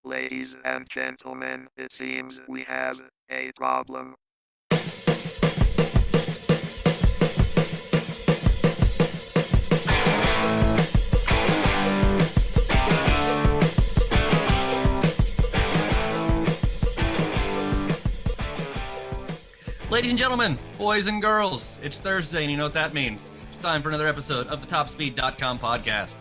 Ladies and gentlemen, it seems we have a problem. Ladies and gentlemen, boys and girls, it's Thursday, and you know what that means. It's time for another episode of the TopSpeed.com podcast.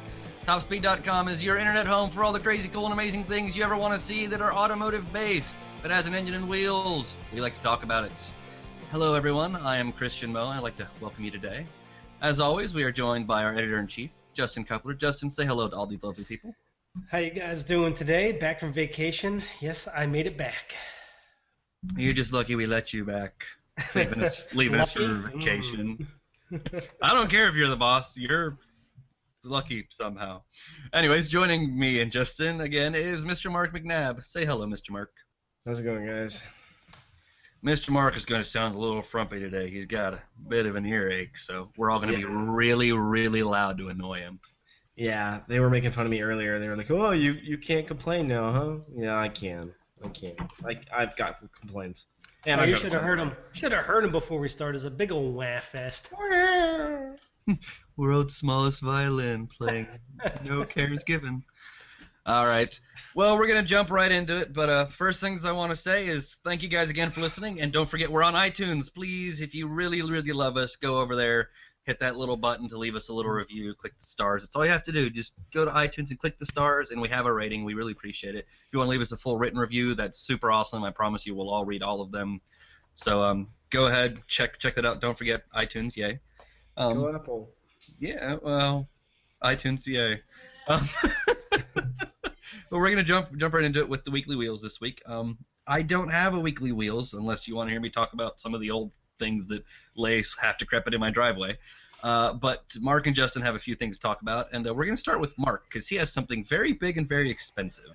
TopSpeed.com is your internet home for all the crazy, cool, and amazing things you ever want to see that are automotive-based, but has an engine and wheels. We like to talk about it. Hello, everyone. I am Christian Moe, and I'd like to welcome you today. As always, we are joined by our editor-in-chief, Justin Coupler. Justin, say hello to all these lovely people. How you guys doing today? Back from vacation? Yes, I made it back. You're just lucky we let you back. Leaving us for vacation. I don't care if you're the boss. You're lucky somehow. Anyways, joining me and Justin again is Mr. Mark McNabb. Say hello, Mr. Mark. How's it going, guys? Mr. Mark is going to sound a little frumpy today. He's got a bit of an earache, so we're all going to be really, really loud to annoy him. Yeah, they were making fun of me earlier. They were like, "Oh, you can't complain now, huh?" Yeah, I can. I've got complaints. And you should have heard him. Should have heard him before we started. It's a big old laugh fest. World's smallest violin playing. No cares given. All right. Well, we're going to jump right into it, but first things I want to say is thank you guys again for listening, and don't forget we're on iTunes. Please, if you really, really love us, go over there, hit that little button to leave us a little review, click the stars. That's all you have to do. Just go to iTunes and click the stars, and we have a rating. We really appreciate it. If you want to leave us a full written review, that's super awesome. I promise you we'll all read all of them. So go ahead, check that out. Don't forget iTunes, yay. Go Apple. Yeah, well, iTunes, yay. But we're going to jump right into it with the weekly wheels this week. I don't have a weekly wheels unless you want to hear me talk about some of the old things that lay half decrepit in my driveway. But Mark and Justin have a few things to talk about, and we're going to start with Mark because he has something very big and very expensive.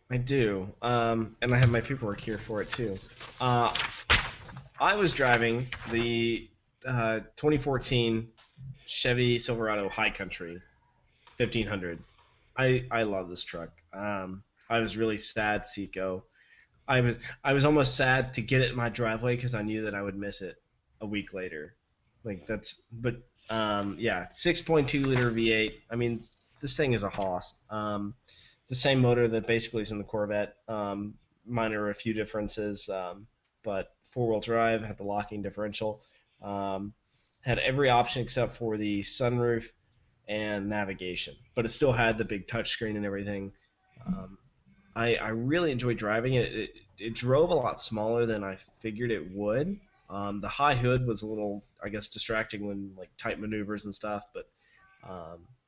I do, and I have my paperwork here for it too. I was driving the 2014 Chevy Silverado High Country 1500. I love this truck. I was really sad to see it go. I was almost sad to get it in my driveway because I knew that I would miss it a week later. Yeah, 6.2 liter V8. I mean, this thing is a hoss. It's the same motor that basically is in the Corvette. Minor a few differences, but four-wheel drive, had the locking differential, had every option except for the sunroof and navigation, but it still had the big touchscreen and everything. I really enjoyed driving it. It drove a lot smaller than I figured it would. The high hood was a little, I guess, distracting when like tight maneuvers and stuff, but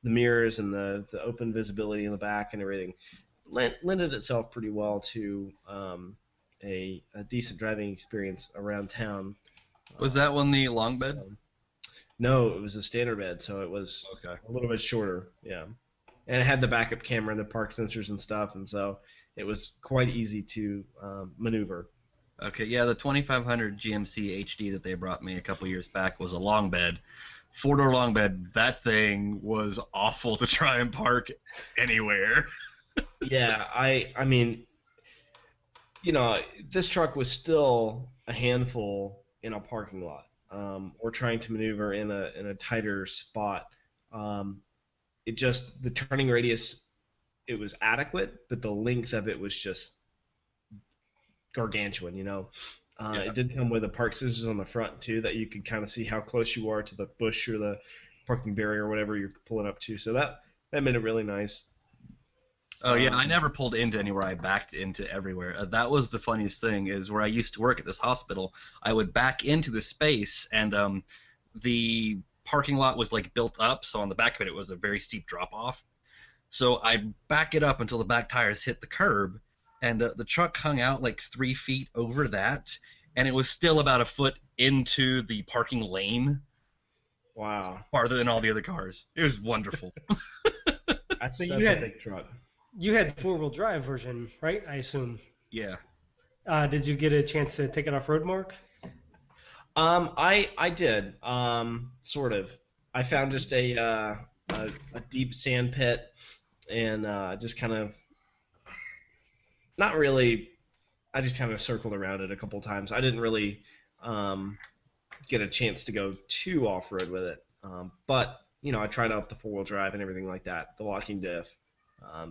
the mirrors and the open visibility in the back and everything lended itself pretty well to a decent driving experience around town. Was that one the long bed? No, it was a standard bed, so it was a little bit shorter, yeah. And it had the backup camera and the park sensors and stuff, and so it was quite easy to maneuver. Okay, yeah, the 2500 GMC HD that they brought me a couple years back was a long bed. Four-door long bed, that thing was awful to try and park anywhere. Yeah, I mean, you know, this truck was still a handful in a parking lot, or trying to maneuver in a tighter spot. The turning radius, it was adequate, but the length of it was just gargantuan, you know. It did come with a park sensors on the front too, that you could kind of see how close you are to the bush or the parking barrier or whatever you're pulling up to. So that made it really nice. Oh yeah, I never pulled into anywhere. I backed into everywhere. That was the funniest thing, is where I used to work at this hospital, I would back into the space, and the parking lot was like built up, so on the back of it was a very steep drop off. So I back it up until the back tires hit the curb, and the truck hung out like 3 feet over that, and it was still about a foot into the parking lane. Wow. Farther than all the other cars. It was wonderful. That's So a you had- big truck. You had the four-wheel drive version, right? I assume. Yeah. Did you get a chance to take it off road, Mark? I did, sort of. I found just a deep sand pit and just kind of Not really. I just kind of circled around it a couple times. I didn't really get a chance to go too off-road with it. But, I tried out the four-wheel drive and everything like that, the locking diff.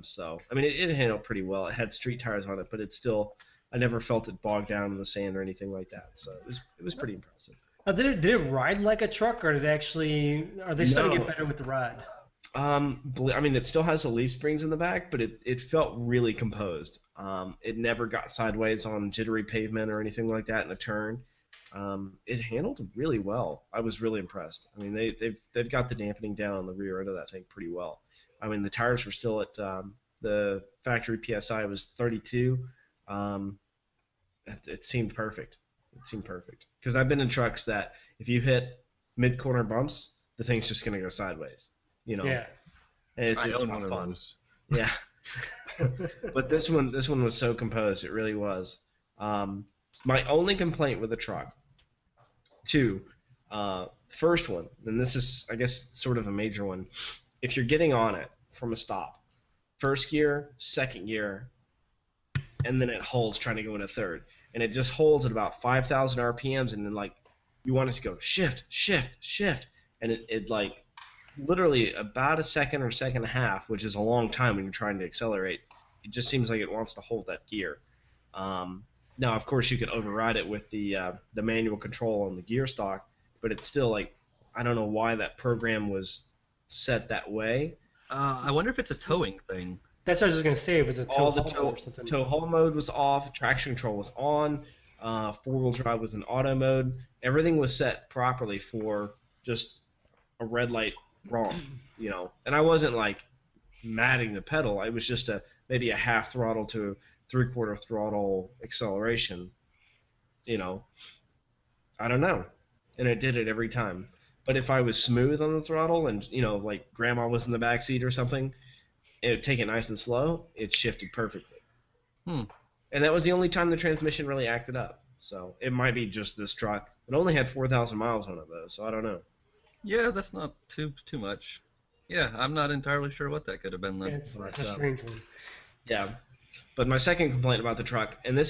So, I mean, it handled pretty well. It had street tires on it, but it still, I never felt it bogged down in the sand or anything like that. So it was pretty impressive. Did it ride like a truck, or are they starting to No. get better with the ride? I mean, it still has the leaf springs in the back, but it felt really composed. It never got sideways on jittery pavement or anything like that in a turn. It handled really well. I was really impressed. I mean, they've got the dampening down on the rear end of that thing pretty well. I mean, the tires were still at the factory PSI was 32. It seemed perfect. It seemed perfect because I've been in trucks that if you hit mid-corner bumps, the thing's just gonna go sideways. Yeah. And it's own not one of fun. those. Yeah. But this one was so composed. It really was. My only complaint with the truck, first one, and this is, I guess, sort of a major one. If you're getting on it from a stop, first gear, second gear, and then it holds trying to go into third. And it just holds at about 5,000 RPMs, and then, like, you want it to go shift, shift, shift. And it like, literally about a second or second and a half, which is a long time when you're trying to accelerate, it just seems like it wants to hold that gear. Now, of course, you could override it with the manual control on the gear stock, but it's still like, I don't know why that program was set that way. I wonder if it's a towing thing. That's what I was just gonna say. If it was a All the tow or something. tow haul mode was off, traction control was on, four-wheel drive was in auto mode. Everything was set properly for just a red light wrong, And I wasn't like matting the pedal. It was just maybe a half throttle to three-quarter throttle acceleration. I don't know, and it did it every time. But if I was smooth on the throttle and like grandma was in the back seat or something, it would take it nice and slow. It shifted perfectly. And that was the only time the transmission really acted up. So it might be just this truck. It only had 4,000 miles on it though, so I don't know. Yeah, that's not too much. Yeah, I'm not entirely sure what that could have been then. Yeah, it's a strange one. Yeah. But my second complaint about the truck, and it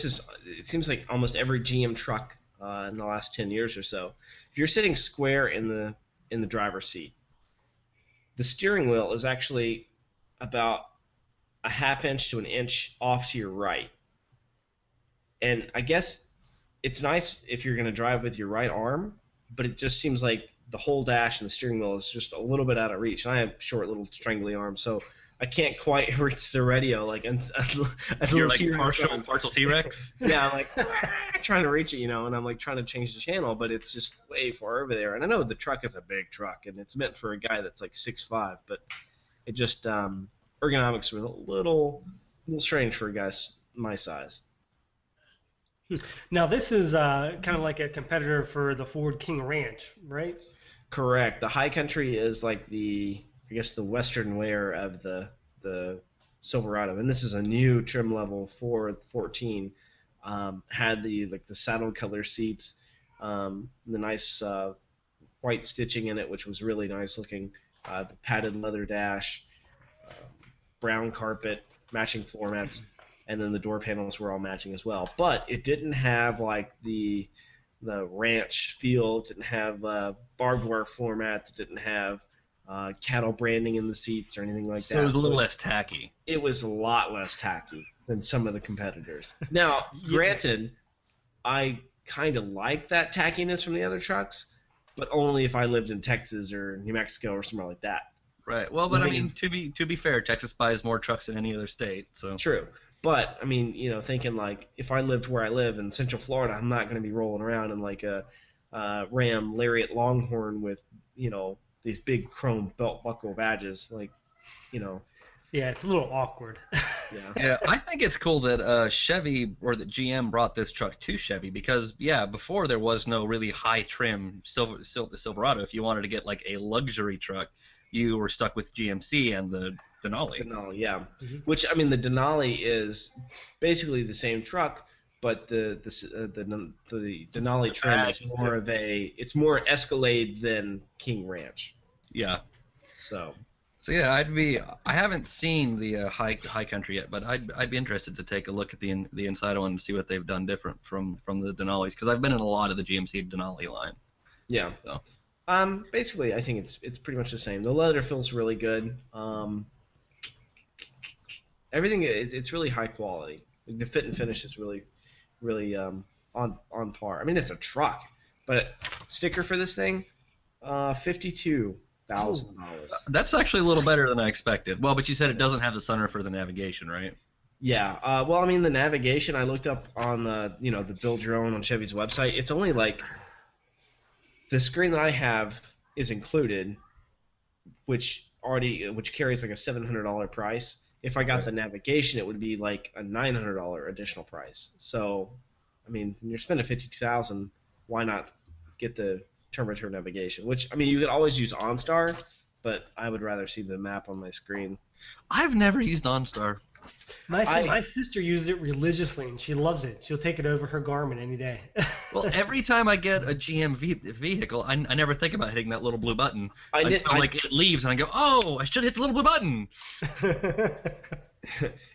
seems like almost every GM truck in the last 10 years or so, if you're sitting square in the driver's seat, the steering wheel is actually about a half inch to an inch off to your right. And I guess it's nice if you're going to drive with your right arm, but it just seems like the whole dash and the steering wheel is just a little bit out of reach. And I have short little strangly arms, so I can't quite reach the radio like a You're little like partial T-Rex? Yeah, I'm like trying to reach it, and I'm like trying to change the channel, but it's just way far over there. And I know the truck is a big truck, and it's meant for a guy that's like 6'5", but it just ergonomics were a little strange for a guy my size. Now this is kind of like a competitor for the Ford King Ranch, right? Correct. The High Country is like the western wear of the Silverado, and this is a new trim level for 14. Had the saddle color seats, the nice white stitching in it, which was really nice looking. The padded leather dash, brown carpet, matching floor mats, and then the door panels were all matching as well. But it didn't have like the ranch feel. It didn't have barbed wire floor mats. It didn't have cattle branding in the seats or anything like that. So it was a little less tacky. It was a lot less tacky than some of the competitors. Now, granted, I kind of like that tackiness from the other trucks, but only if I lived in Texas or New Mexico or somewhere like that. Right. Well, but I mean, to be fair, Texas buys more trucks than any other state, so. True. But, I mean, thinking like, if I lived where I live in Central Florida, I'm not going to be rolling around in like a Ram Lariat Longhorn with, these big chrome belt buckle badges. Like, Yeah, it's a little awkward. Yeah, I think it's cool that Chevy or that GM brought this truck to Chevy because, before there was no really high trim Silverado. If you wanted to get like a luxury truck, you were stuck with GMC and the Denali. Denali, yeah. Mm-hmm. Which, I mean, the Denali is basically the same truck, but the Denali trim is more of it's more Escalade than King Ranch. Yeah. So, So yeah, I haven't seen the High Country yet, but I'd be interested to take a look at the inside one and see what they've done different from the Denali's, because I've been in a lot of the GMC Denali line. Yeah. So. Basically, I think it's pretty much the same. The leather feels really good. Everything it's really high quality. The fit and finish is really on par. I mean, it's a truck, but sticker for this thing, $52,000. That's actually a little better than I expected. Well, but you said it doesn't have the sunroof for the navigation, right? Yeah. Well, I mean, the navigation I looked up on the Build Your Own on Chevy's website. It's only like the screen that I have is included, which carries like a $700 price. If I got the navigation, it would be like a $900 additional price. So, I mean, when you're spending $52,000, why not get the turn-by-turn navigation? Which, I mean, you could always use OnStar, but I would rather see the map on my screen. I've never used OnStar. My sister uses it religiously, and she loves it. She'll take it over her Garmin any day. Well, every time I get a GM vehicle, I never think about hitting that little blue button until like it leaves, and I go, oh, I should hit the little blue button.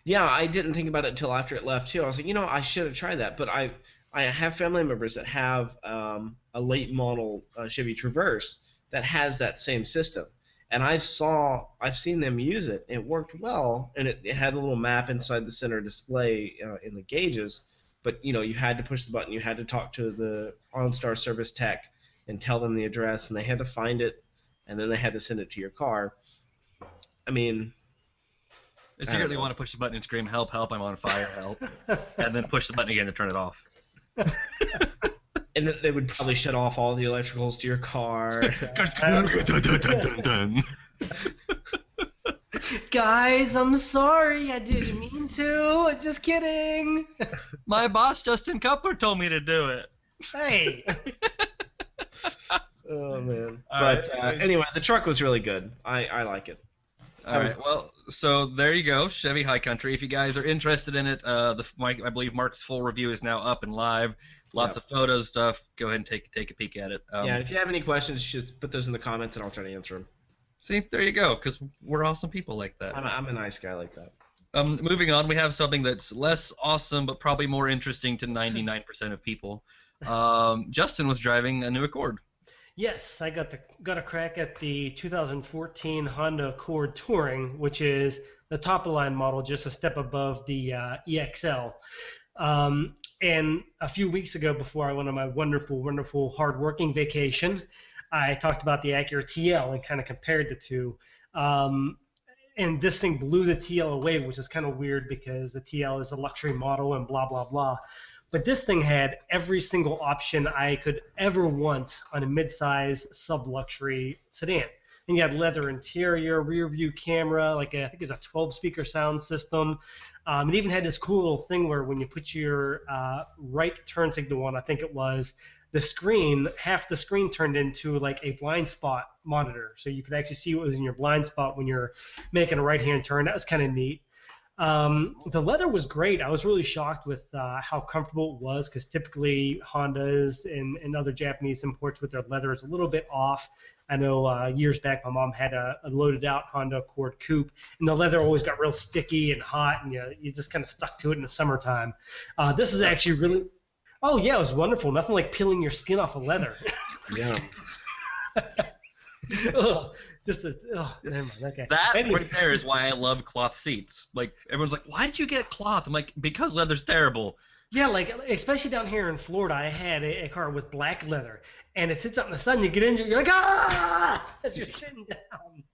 Yeah, I didn't think about it until after it left, too. I was like, I should have tried that. But I have family members that have a late model Chevy Traverse that has that same system. And I've seen them use it. It worked well, and it had a little map inside the center display in the gauges. But you had to push the button. You had to talk to the OnStar service tech and tell them the address, and they had to find it, and then they had to send it to your car. I mean, I secretly want to push the button and scream, "Help! Help! I'm on fire! Help!" and then push the button again to turn it off. And then they would probably shut off all the electricals to your car. Guys, I'm sorry. I didn't mean to. I was just kidding. My boss, Justin Cupler, told me to do it. Hey. Oh, man. But anyway, the truck was really good. I like it. All right. Well, so there you go, Chevy High Country. If you guys are interested in it, I believe Mark's full review is now up and live. Lots of photos, stuff. Go ahead and take a peek at it. And if you have any questions, just put those in the comments, and I'll try to answer them. See, there you go, because we're awesome people like that. I'm a nice guy like that. Moving on, we have something that's less awesome, but probably more interesting to 99% of people. Justin was driving a new Accord. Yes, I got a crack at the 2014 Honda Accord Touring, which is the top of the line model, just a step above the EXL. And a few weeks ago, before I went on my wonderful, wonderful, hard-working vacation, I talked about the Acura TL and kind of compared the two. And this thing blew the TL away, which is kind of weird because the TL is a luxury model and blah, blah, blah. But this thing had every single option I could ever want on a midsize sub-luxury sedan. And you had leather interior, rear view camera, I think it was a 12-speaker sound system. It even had this cool little thing where when you put your right turn signal on, I think it was, the screen, half the screen turned into like a blind spot monitor. So you could actually see what was in your blind spot when you're making a right-hand turn. That was kind of neat. The leather was great. I was really shocked with how comfortable it was, because typically Hondas and other Japanese imports with their leather is a little bit off. I know years back my mom had a loaded out Honda Accord Coupe, and the leather always got real sticky and hot, and you just kind of stuck to it in the summertime. This is actually really, oh yeah, it was wonderful. Nothing like peeling your skin off of leather. Yeah. Ugh, never mind. Okay. That right there is why I love cloth seats. Like, everyone's like, why did you get cloth? I'm like, because leather's terrible. Yeah, especially down here in Florida, I had a car with black leather, and it sits out in the sun. You get in, you're like, ah, as you're sitting down.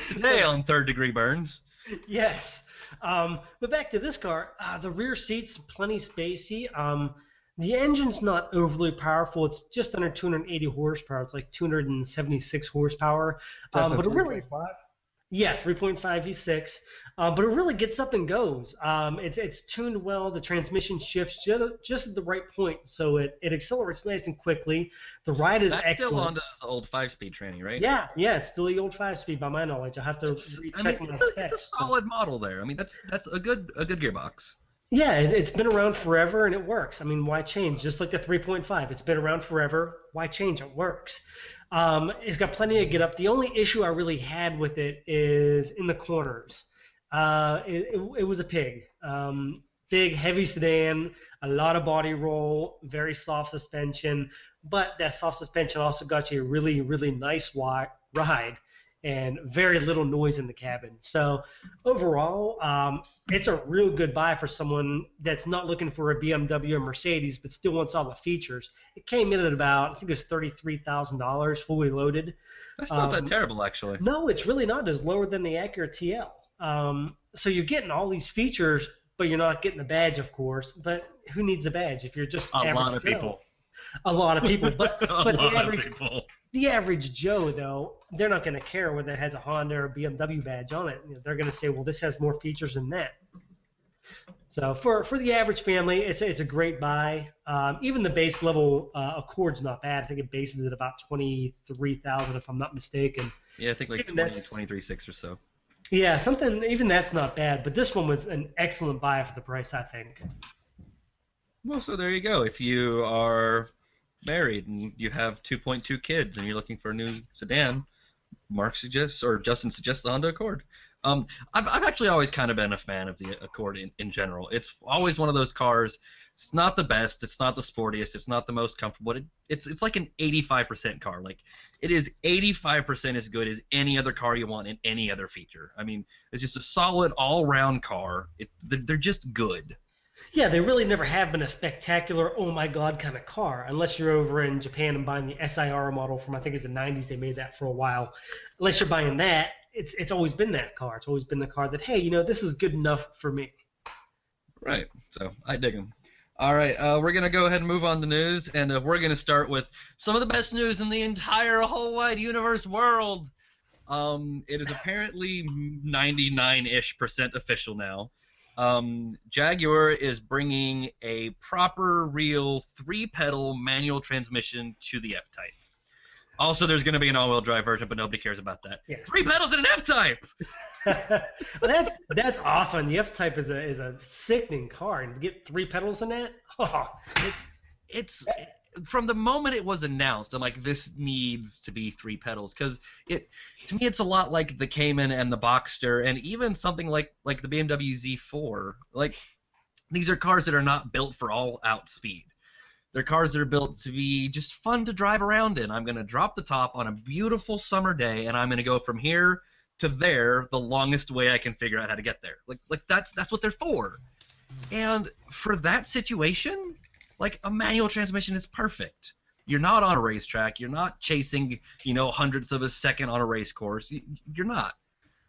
Today on Third Degree Burns. Yes. But back to this car, the rear seat's plenty spacey. The engine's not overly powerful. It's just under 280 horsepower. It's like 276 horsepower. But it really, 3.5 V6. But it really gets up and goes. It's tuned well. The transmission shifts just at the right point, so it accelerates nice and quickly. The ride is excellent. That's still on this old 5-speed training, right? Yeah, it's still the old 5-speed by my knowledge. I have to recheck my specs. It's a solid model there. I mean, that's a good gearbox. Yeah, it's been around forever and it works. I mean, why change? Just like the 3.5, it's been around forever. Why change? It works. It's got plenty of get up. The only issue I really had with it is in the corners. It was a pig. Big, heavy sedan, a lot of body roll, very soft suspension, but that soft suspension also got you a really, really nice ride and very little noise in the cabin. So overall, it's a real good buy for someone that's not looking for a BMW or Mercedes, but still wants all the features. It came in at about, I think it was $33,000 fully loaded. That's not that terrible, actually. No, it's really not. It's lower than the Acura TL. So you're getting all these features, but you're not getting the badge, of course. But who needs a badge if you're just A average lot of Joe? people. A lot of people. But People. the average Joe, though, they're not going to care whether it has a Honda or a BMW badge on it. You know, they're going to say, well, this has more features than that. So for the average family, it's a great buy. Even the base level Accord's not bad. I think it bases at about $23,000 if I'm not mistaken. Yeah, I think like 23.6 or so. Yeah, even that's not bad. But this one was an excellent buy for the price, I think. Well, so there you go. If you are married and you have 2.2 kids and you're looking for a new sedan, Justin suggests the Honda Accord. I've actually always kind of been a fan of the Accord in general. It's always one of those cars. It's not the best. It's not the sportiest. It's not the most comfortable. It's like an 85% car. Like it is 85% as good as any other car you want in any other feature. I mean, it's just a solid all-round car. They're just good. Yeah, they really never have been a spectacular, oh my god kind of car, unless you're over in Japan and buying the SIR model from, I think it's the 90s, they made that for a while. Unless you're buying that, it's always been that car. It's always been the car that, hey, this is good enough for me. Right, so I dig them. All right, we're going to go ahead and move on to news, and we're going to start with some of the best news in the entire whole wide universe world. It is apparently 99-ish% official now. Jaguar is bringing a proper, real 3-pedal manual transmission to the F-Type. Also, there's going to be an all-wheel drive version, but nobody cares about that. Yeah. 3 pedals in an F-Type! That's awesome. The F-Type is a sickening car, and to get 3 pedals in that, it's from the moment it was announced, I'm like, this needs to be 3 pedals, because to me it's a lot like the Cayman and the Boxster, and even something like the BMW Z4. Like, these are cars that are not built for all-out speed. They're cars that are built to be just fun to drive around in. I'm going to drop the top on a beautiful summer day, and I'm going to go from here to there the longest way I can figure out how to get there. Like that's what they're for. And for that situation, like, a manual transmission is perfect. You're not on a racetrack. You're not chasing, hundredths of a second on a race course. You're not.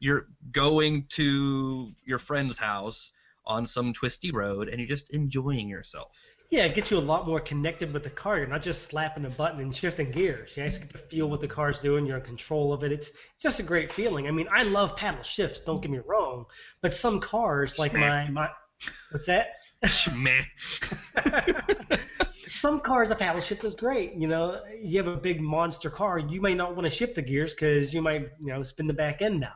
You're going to your friend's house on some twisty road, and you're just enjoying yourself. Yeah, it gets you a lot more connected with the car. You're not just slapping a button and shifting gears. You actually get to feel what the car's doing. You're in control of it. It's just a great feeling. I mean, I love paddle shifts, don't get me wrong, but some cars, like my what's that? Schmeh. Some cars, a paddle shift is great. You have a big monster car, you may not want to shift the gears because you might, spin the back end out.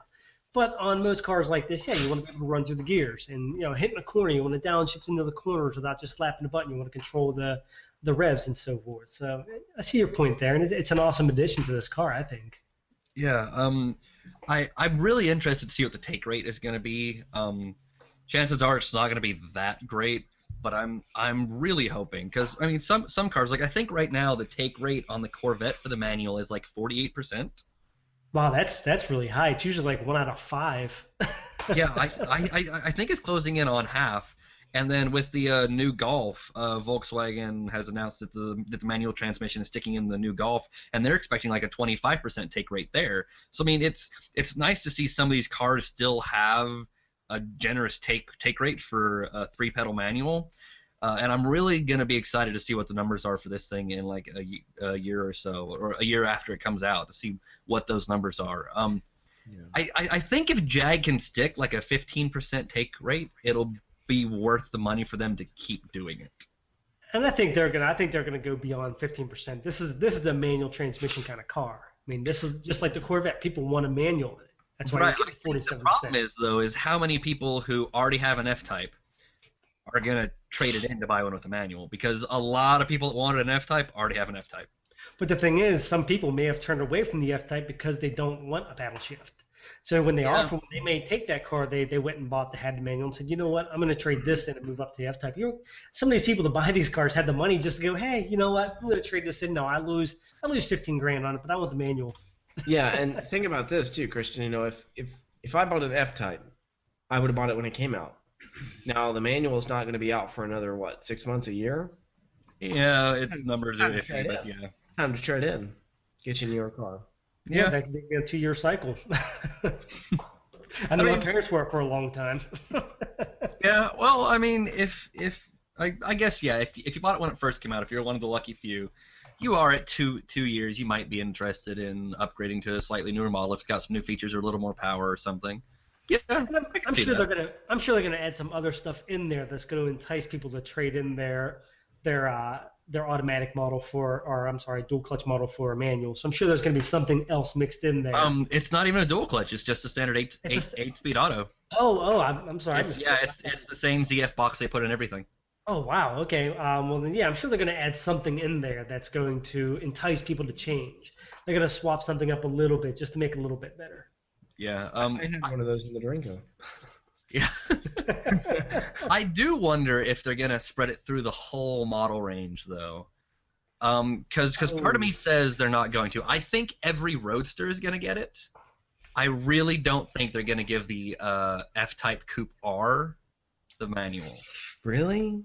But on most cars like this, yeah, you want to be able to run through the gears. And, hitting a corner, you want to downshift into the corners without just slapping the button. You want to control the revs and so forth. So I see your point there, and it's an awesome addition to this car, I think. Yeah, I'm really interested to see what the take rate is going to be. Chances are it's not going to be that great, but I'm really hoping, because I mean some cars, like I think right now the take rate on the Corvette for the manual is like 48%. Wow, that's really high. It's usually like 1 out of 5. Yeah, I think it's closing in on half. And then with the new Golf, Volkswagen has announced that the manual transmission is sticking in the new Golf, and they're expecting like a 25% take rate there. So I mean, it's nice to see some of these cars still have a generous take rate for a 3-pedal manual. And I'm really going to be excited to see what the numbers are for this thing in like a year or so, or a year after it comes out, to see what those numbers are. Yeah. I think if Jag can stick like a 15% take rate, it'll be worth the money for them to keep doing it. And I think they're gonna go beyond 15%. This is a manual transmission kind of car. I mean, this is just like the Corvette. People want a manual. That's why you get 47%. The problem is how many people who already have an F-Type are going to trade it in to buy one with a manual, because a lot of people that wanted an F-Type already have an F-Type. But the thing is, some people may have turned away from the F-Type because they don't want a paddle shift. So when they offer one, they may take that car they went and bought the had manual and said, you know what, I'm going to trade this in and move up to the F-Type. Some of these people to buy these cars had the money just to go, hey, you know what, I'm going to trade this in. No, I lose 15 grand on it, but I want the manual. Yeah, and think about this too, Christian. You know, if I bought an F-Type, I would have bought it when it came out. Now the manual is not going to be out for another 6 months, a year. Yeah, its numbers are iffy, but yeah. Time to trade in, get you a newer car. Yeah, that could be a 2-year cycle. I know my parents worked for a long time. Yeah, well, I mean, I guess if you bought it when it first came out, if you're one of the lucky few, you are at 2 years, you might be interested in upgrading to a slightly newer model if it's got some new features or a little more power or something. Yeah, I'm sure they're gonna add some other stuff in there that's gonna entice people to trade in their automatic model dual clutch model for a manual. So I'm sure there's gonna be something else mixed in there. It's not even a dual clutch. It's just a standard 8-speed auto. I'm sorry. It's the same ZF box they put in everything. Oh wow. Okay. Well then, I'm sure they're gonna add something in there that's going to entice people to change. They're gonna swap something up a little bit just to make it a little bit better. Yeah. I had one of those in the Durango. Yeah. I do wonder if they're going to spread it through the whole model range, though. Because part of me says they're not going to. I think every Roadster is going to get it. I really don't think they're going to give the F-Type Coupe R the manual. Really?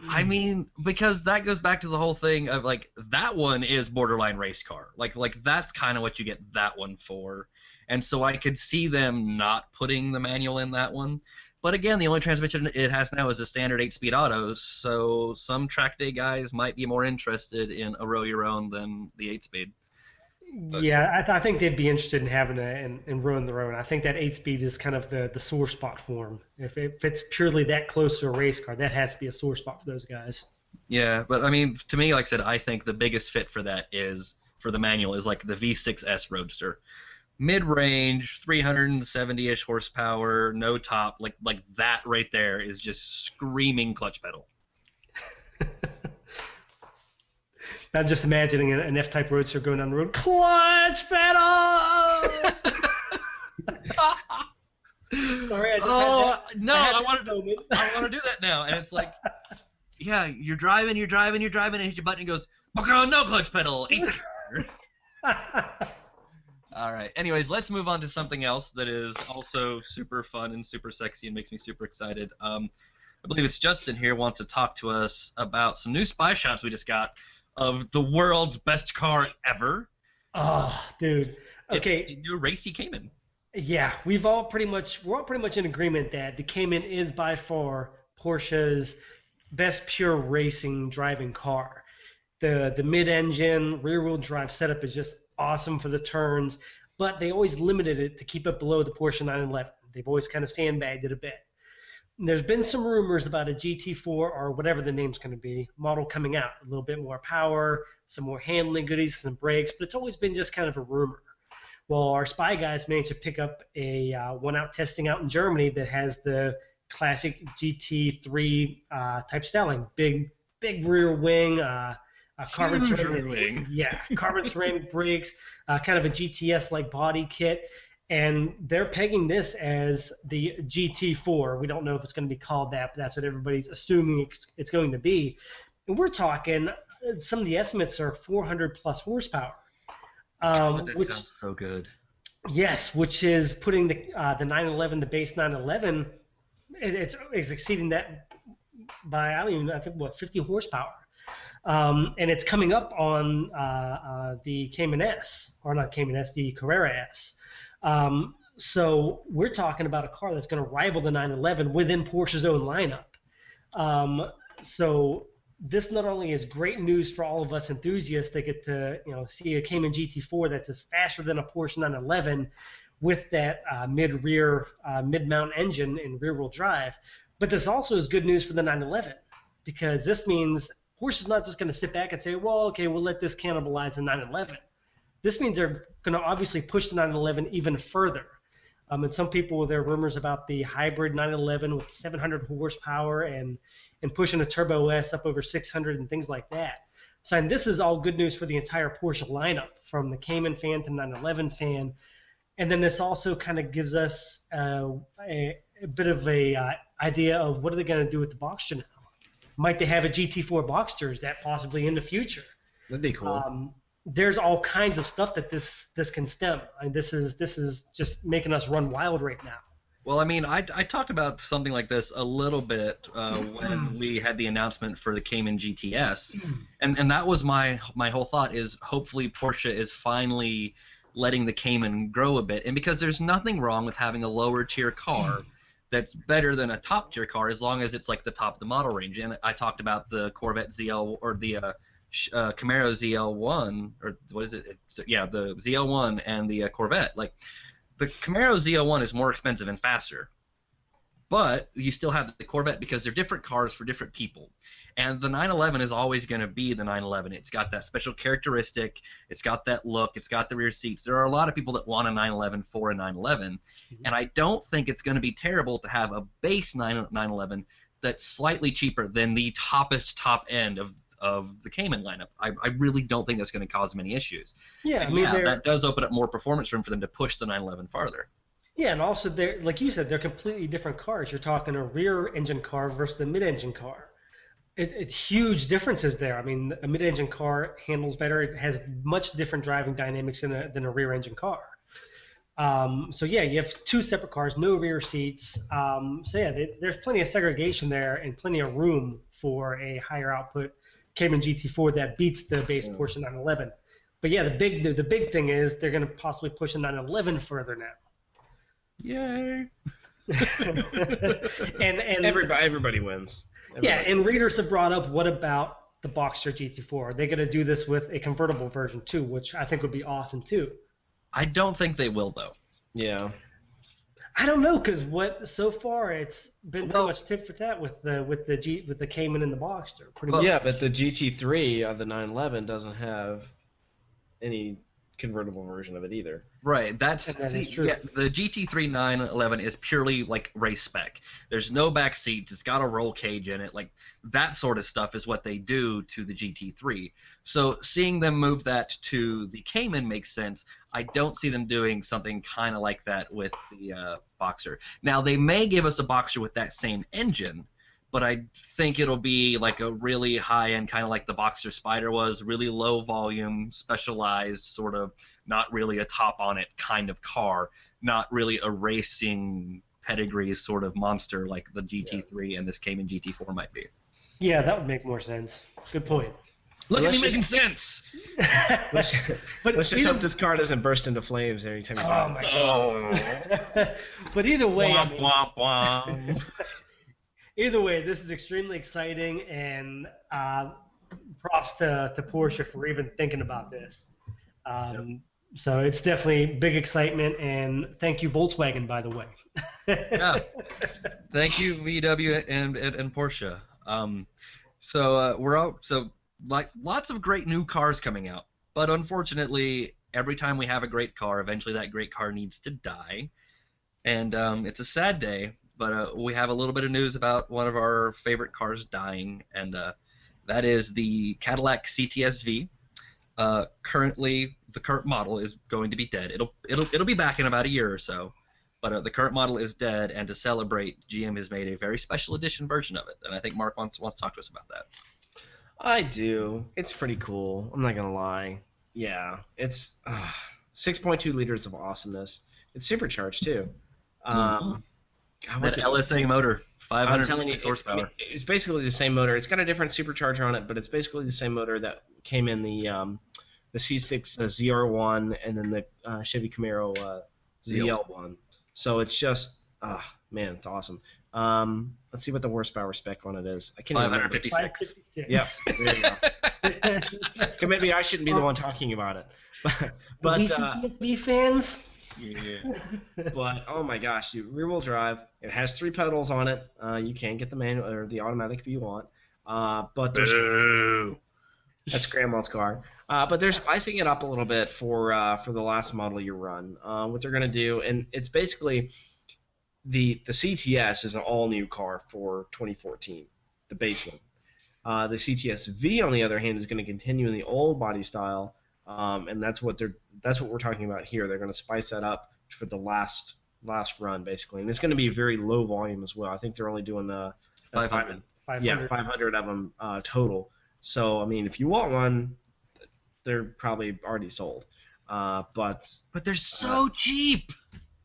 I mean, because that goes back to the whole thing of, that one is borderline race car. Like that's kind of what you get that one for. And so I could see them not putting the manual in that one. But again, the only transmission it has now is a standard 8-speed auto, so some track day guys might be more interested in a row your own than the 8-speed. Yeah, I think they'd be interested in having and rowing their own. I think that 8-speed is kind of the sore spot for them. If it's purely that close to a race car, that has to be a sore spot for those guys. Yeah, but I mean, to me, like I said, I think the biggest fit for that for the manual is like the V6S Roadster. Mid-range, 370-ish horsepower, no top, like that right there is just screaming clutch pedal. I'm just imagining an F-Type Roadster going down the road, clutch pedal! Sorry, I just had that. No, I want to do that now, and it's like, yeah, you're driving, and you hit your button, and it goes, okay, no clutch pedal. All right. Anyways, let's move on to something else that is also super fun and super sexy and makes me super excited. I believe it's Justin here wants to talk to us about some new spy shots we just got of the world's best car ever. Oh, dude. Okay. A new racy Cayman. Yeah, we're all pretty much in agreement that the Cayman is by far Porsche's best pure racing driving car. The mid-engine rear-wheel drive setup is just awesome for the turns, but they always limited it to keep it below the Porsche 911. They've always kind of sandbagged it a bit. And there's been some rumors about a GT4 or whatever the name's going to be model coming out, a little bit more power, some more handling goodies, some brakes, but it's always been just kind of a rumor. Well, our spy guys managed to pick up a one out testing out in Germany that has the classic GT3 type styling, big rear wing, carbon ceramic, carbon ceramic brakes, kind of a GTS-like body kit, and they're pegging this as the GT4. We don't know if it's going to be called that, but that's what everybody's assuming it's going to be. And we're talking, some of the estimates are 400 plus horsepower. That sounds so good. Yes, which is putting the 911, the base 911, it's exceeding that by, I think 50 horsepower. And it's coming up on the Cayman S, or not Cayman S, the Carrera S. So we're talking about a car that's going to rival the 911 within Porsche's own lineup. So this not only is great news for all of us enthusiasts that get to see a Cayman GT4 that's as faster than a Porsche 911 with that mid-rear, mid-mount engine and rear-wheel drive, but this also is good news for the 911 because this means Porsche is not just going to sit back and say, well, okay, we'll let this cannibalize the 911. This means they're going to obviously push the 911 even further. And some people, there are rumors about the hybrid 911 with 700 horsepower and pushing a Turbo S up over 600 and things like that. So, and this is all good news for the entire Porsche lineup, from the Cayman fan to 911 fan. And then this also kind of gives us a bit of a idea of what are they going to do with the Boxster now. Might they have a GT4 Boxster? Is that possibly in the future? That'd be cool. There's all kinds of stuff that this can stem. I mean, this is just making us run wild right now. Well, I mean, I talked about something like this a little bit when we had the announcement for the Cayman GTS, and that was my whole thought is hopefully Porsche is finally letting the Cayman grow a bit, and because there's nothing wrong with having a lower tier car that's better than a top tier car as long as it's like the top of the model range. And I talked about the Corvette ZL or the Camaro ZL1, or what is it? Yeah, the ZL1 and the Corvette. Like, the Camaro ZL1 is more expensive and faster, but you still have the Corvette because they're different cars for different people. And the 911 is always going to be the 911. It's got that special characteristic. It's got that look. It's got the rear seats. There are a lot of people that want a 911 for a 911, and I don't think it's going to be terrible to have a base 911 that's slightly cheaper than the top end of the Cayman lineup. I really don't think that's going to cause many issues. Yeah, and that does open up more performance room for them to push the 911 farther. Yeah, and also they're, like you said, they're completely different cars. You're talking a rear engine car versus a mid-engine car. It's huge differences there. I mean, a mid-engine car handles better. It has much different driving dynamics than a rear engine car. So yeah, you have two separate cars, no rear seats. So yeah, there's plenty of segregation there and plenty of room for a higher output Cayman GT4 that beats the base Porsche 911. But yeah, the big thing is they're going to possibly push the 911 further now. Yay! and everybody wins. And readers have brought up, what about the Boxster GT4? Are they going to do this with a convertible version too, which I think would be awesome too? I don't think they will, though. Yeah. I don't know, because so far it's been pretty much tit for tat with the Cayman and the Boxster. But the GT3 the 911 doesn't have any convertible version of it either. Right. That is true. Yeah, the GT3 911 is purely like race spec. There's no back seats. It's got a roll cage in it. Like, that sort of stuff is what they do to the GT3. So seeing them move that to the Cayman makes sense. I don't see them doing something kind of like that with the Boxster. Now, they may give us a Boxster with that same engine, but I think it'll be like a really high-end, kind of like the Boxster Spider was, really low volume, specialized, sort of not really a top-on-it kind of car, not really a racing pedigree sort of monster like the GT3 and this Cayman GT4 might be. Yeah, that would make more sense. Good point. Look at me making sense! Let's just hope this car doesn't burst into flames every time you drive. Oh, my God. But either way... Womp, womp, womp. Either way, this is extremely exciting, and props to Porsche for even thinking about this. So it's definitely big excitement, and thank you, Volkswagen, by the way. Yeah. Thank you, VW and Porsche. So lots of great new cars coming out, but unfortunately, every time we have a great car, eventually that great car needs to die, and it's a sad day. But we have a little bit of news about one of our favorite cars dying, and that is the Cadillac CTS-V. Currently, the current model is going to be dead. It'll be back in about a year or so, but the current model is dead. And to celebrate, GM has made a very special edition version of it. And I think Mark wants to talk to us about that. I do. It's pretty cool. I'm not gonna lie. Yeah, it's 6.2 liters of awesomeness. It's supercharged too. That LSA motor, 506 horsepower. It's basically the same motor. It's got a different supercharger on it, but it's basically the same motor that came in the C6 ZR1 and then the Chevy Camaro ZL1. So it's just, man, it's awesome. Let's see what the horsepower spec on it is. I can't 556. Yeah, there you go. Maybe I shouldn't be the one talking about it. But CTS-V fans. Yeah. But oh my gosh, dude, rear-wheel drive. It has 3 pedals on it. You can get the manual or the automatic if you want. But there's that's Grandma's car. But they're spicing it up a little bit for the last model year run. What they're gonna do, and it's basically the CTS is an all-new car for 2014, the base one. The CTS-V, on the other hand, is going to continue in the old body style, and that's what we're talking about here. They're going to spice that up for the last run, basically, and it's going to be very low volume as well. I think they're only doing 500. 500 of them total. So I mean, if you want one, they're probably already sold. But they're so cheap.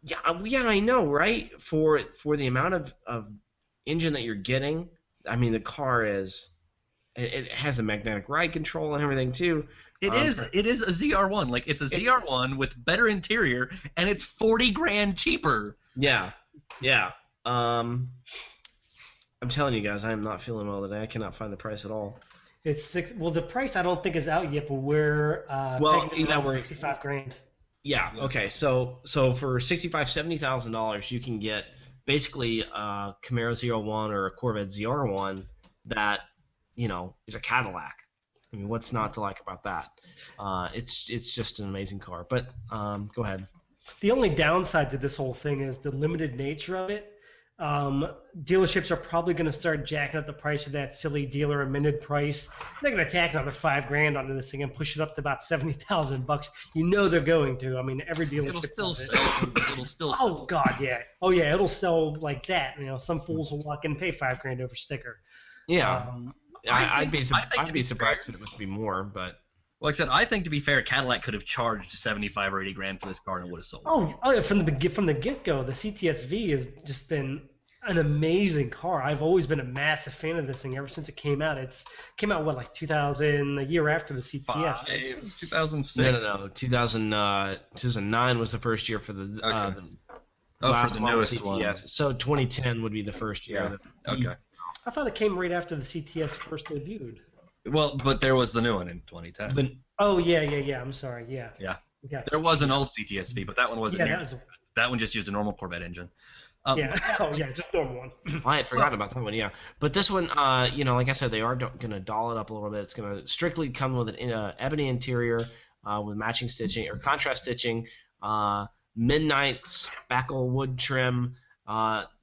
yeah, I know, right? For the amount of engine that you're getting, I mean, the car it has a magnetic ride control and everything too. It is a ZR1. Like, it's a ZR1 with better interior, and it's 40 grand cheaper. Yeah. I'm telling you guys, I am not feeling well today. I cannot find the price at all. It's the price I don't think is out yet, but we're Well, pegging it yeah, around we're 65 grand. Yeah. Okay. So for $70,000, you can get basically a Camaro ZR1 or a Corvette ZR1 that is a Cadillac. I mean, what's not to like about that? It's just an amazing car. But go ahead. The only downside to this whole thing is the limited nature of it. Dealerships are probably going to start jacking up the price of that silly dealer amended price. They're going to tack another $5 grand onto this thing and push it up to about $70,000. You know they're going to. I mean, every dealership. It'll still does it. sell. It'll still sell. Oh God, yeah. Oh yeah, it'll sell like that. Some fools will walk in and pay $5 grand over sticker. Yeah. I'd be to be surprised if it was to be more, but. Like I said, I think, to be fair, Cadillac could have charged 75 or 80 grand for this car and would have sold. Oh yeah, from the get-go, the CTS-V has just been an amazing car. I've always been a massive fan of this thing ever since it came out. It's came out like 2000, a year after the CTS. 2006. No. 2009 was the first year for the for the newest CTS. one. So 2010 would be the first year. Yeah. Okay. I thought it came right after the CTS first debuted. Well, but there was the new one in 2010. Oh yeah. I'm sorry. Yeah. Yeah. Okay. There was an old CTS-V, but that one wasn't. Yeah, that one just used a normal Corvette engine. Yeah. Oh yeah, just normal one. I had forgotten about that one. Yeah, but this one, like I said, they are going to doll it up a little bit. It's going to strictly come with an ebony interior with matching stitching or contrast stitching, midnight spackle wood trim.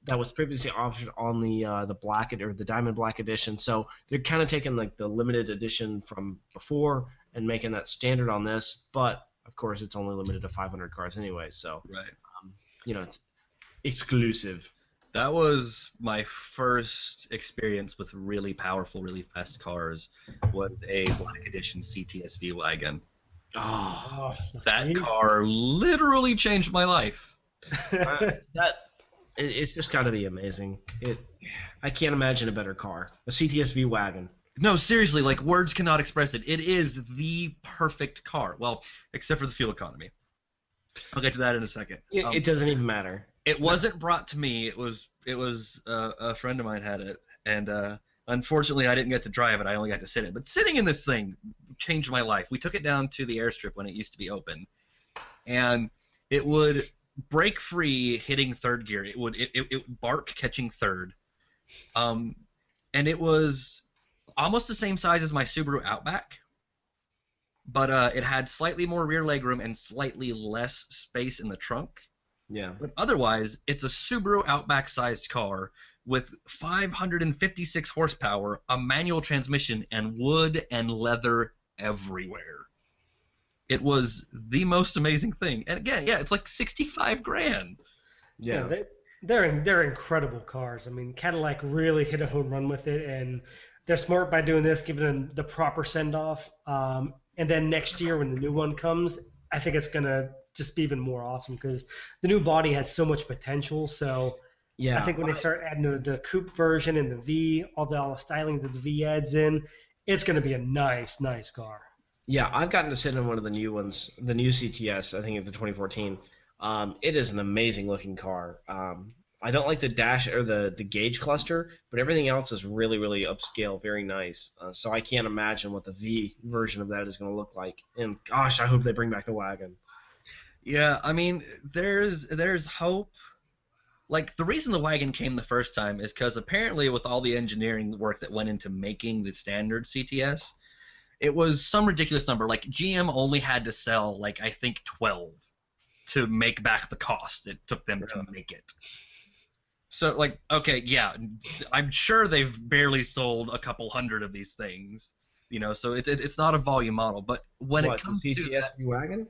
That was previously offered on the black or the diamond black edition. So they're kind of taking like the limited edition from before and making that standard on this. But of course, it's only limited to 500 cars anyway. So Right. It's exclusive. That was my first experience with really powerful, really fast cars. Was a Black Edition CTS-V wagon. Oh, That car literally changed my life. It's just got to be amazing. I can't imagine a better car. A CTS-V wagon. No, seriously, like, words cannot express it. It is the perfect car. Well, except for the fuel economy. I'll get to that in a second. It doesn't even matter. It wasn't brought to me. It was a friend of mine had it, and unfortunately, I didn't get to drive it. I only got to sit in it. But sitting in this thing changed my life. We took it down to the airstrip when it used to be open, and it would break free hitting third gear. It would bark catching third, and it was almost the same size as my Subaru Outback, but it had slightly more rear legroom and slightly less space in the trunk. Yeah. But otherwise, it's a Subaru Outback-sized car with 556 horsepower, a manual transmission, and wood and leather everywhere. It was the most amazing thing. And again, yeah, it's like 65 grand. Yeah. They're incredible cars. I mean, Cadillac really hit a home run with it, and they're smart by doing this, giving them the proper send-off. And then next year when the new one comes, I think it's going to just be even more awesome because the new body has so much potential. So yeah, I think when they start adding the coupe version and the V, all the styling that the V adds in, it's going to be a nice car. Yeah, I've gotten to sit in one of the new ones, the new CTS, I think of the 2014. It is an amazing looking car. I don't like the dash or the gauge cluster, but everything else is really, really upscale, very nice. So I can't imagine what the V version of that is going to look like. And gosh, I hope they bring back the wagon. Yeah, I mean, there's hope. Like, the reason the wagon came the first time is because apparently with all the engineering work that went into making the standard CTS, it was some ridiculous number. Like, GM only had to sell, like, I think 12 to make back the cost it took them to make it. So, like, okay, yeah, I'm sure they've barely sold a couple hundred of these things, so it's not a volume model. But when it comes the to CTS-V wagon?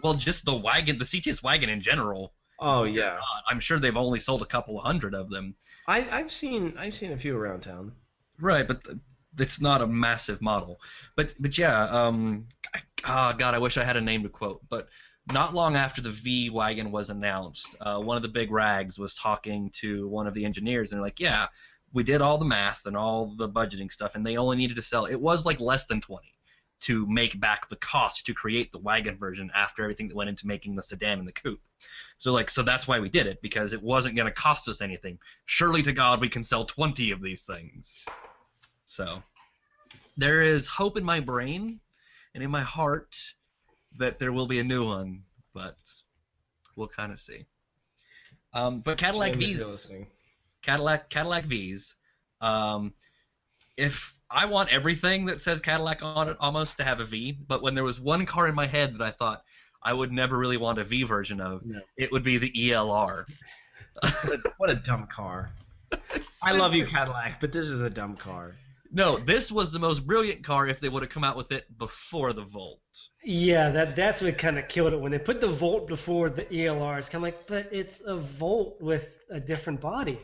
well, just the wagon, the CTS wagon in general. Oh yeah, I'm sure they've only sold a couple hundred of them. I've seen a few around town. Right, but it's not a massive model. But yeah, God, I wish I had a name to quote. But not long after the V wagon was announced, one of the big rags was talking to one of the engineers, and they're like, "Yeah, we did all the math and all the budgeting stuff, and they only needed to sell. It was like less than 20 to make back the cost to create the wagon version after everything that went into making the sedan and the coupe. So that's why we did it, because it wasn't going to cost us anything. Surely to God we can sell 20 of these things." So there is hope in my brain and in my heart that there will be a new one, but we'll kind of see. But Cadillac Vs, if I want everything that says Cadillac on it almost to have a V, but when there was one car in my head that I thought I would never really want a V version of, it would be the ELR. What a dumb car. I love you, Cadillac, but this is a dumb car. No, this was the most brilliant car if they would have come out with it before the Volt. Yeah, that's what kind of killed it. When they put the Volt before the ELR, it's kind of like, but it's a Volt with a different body.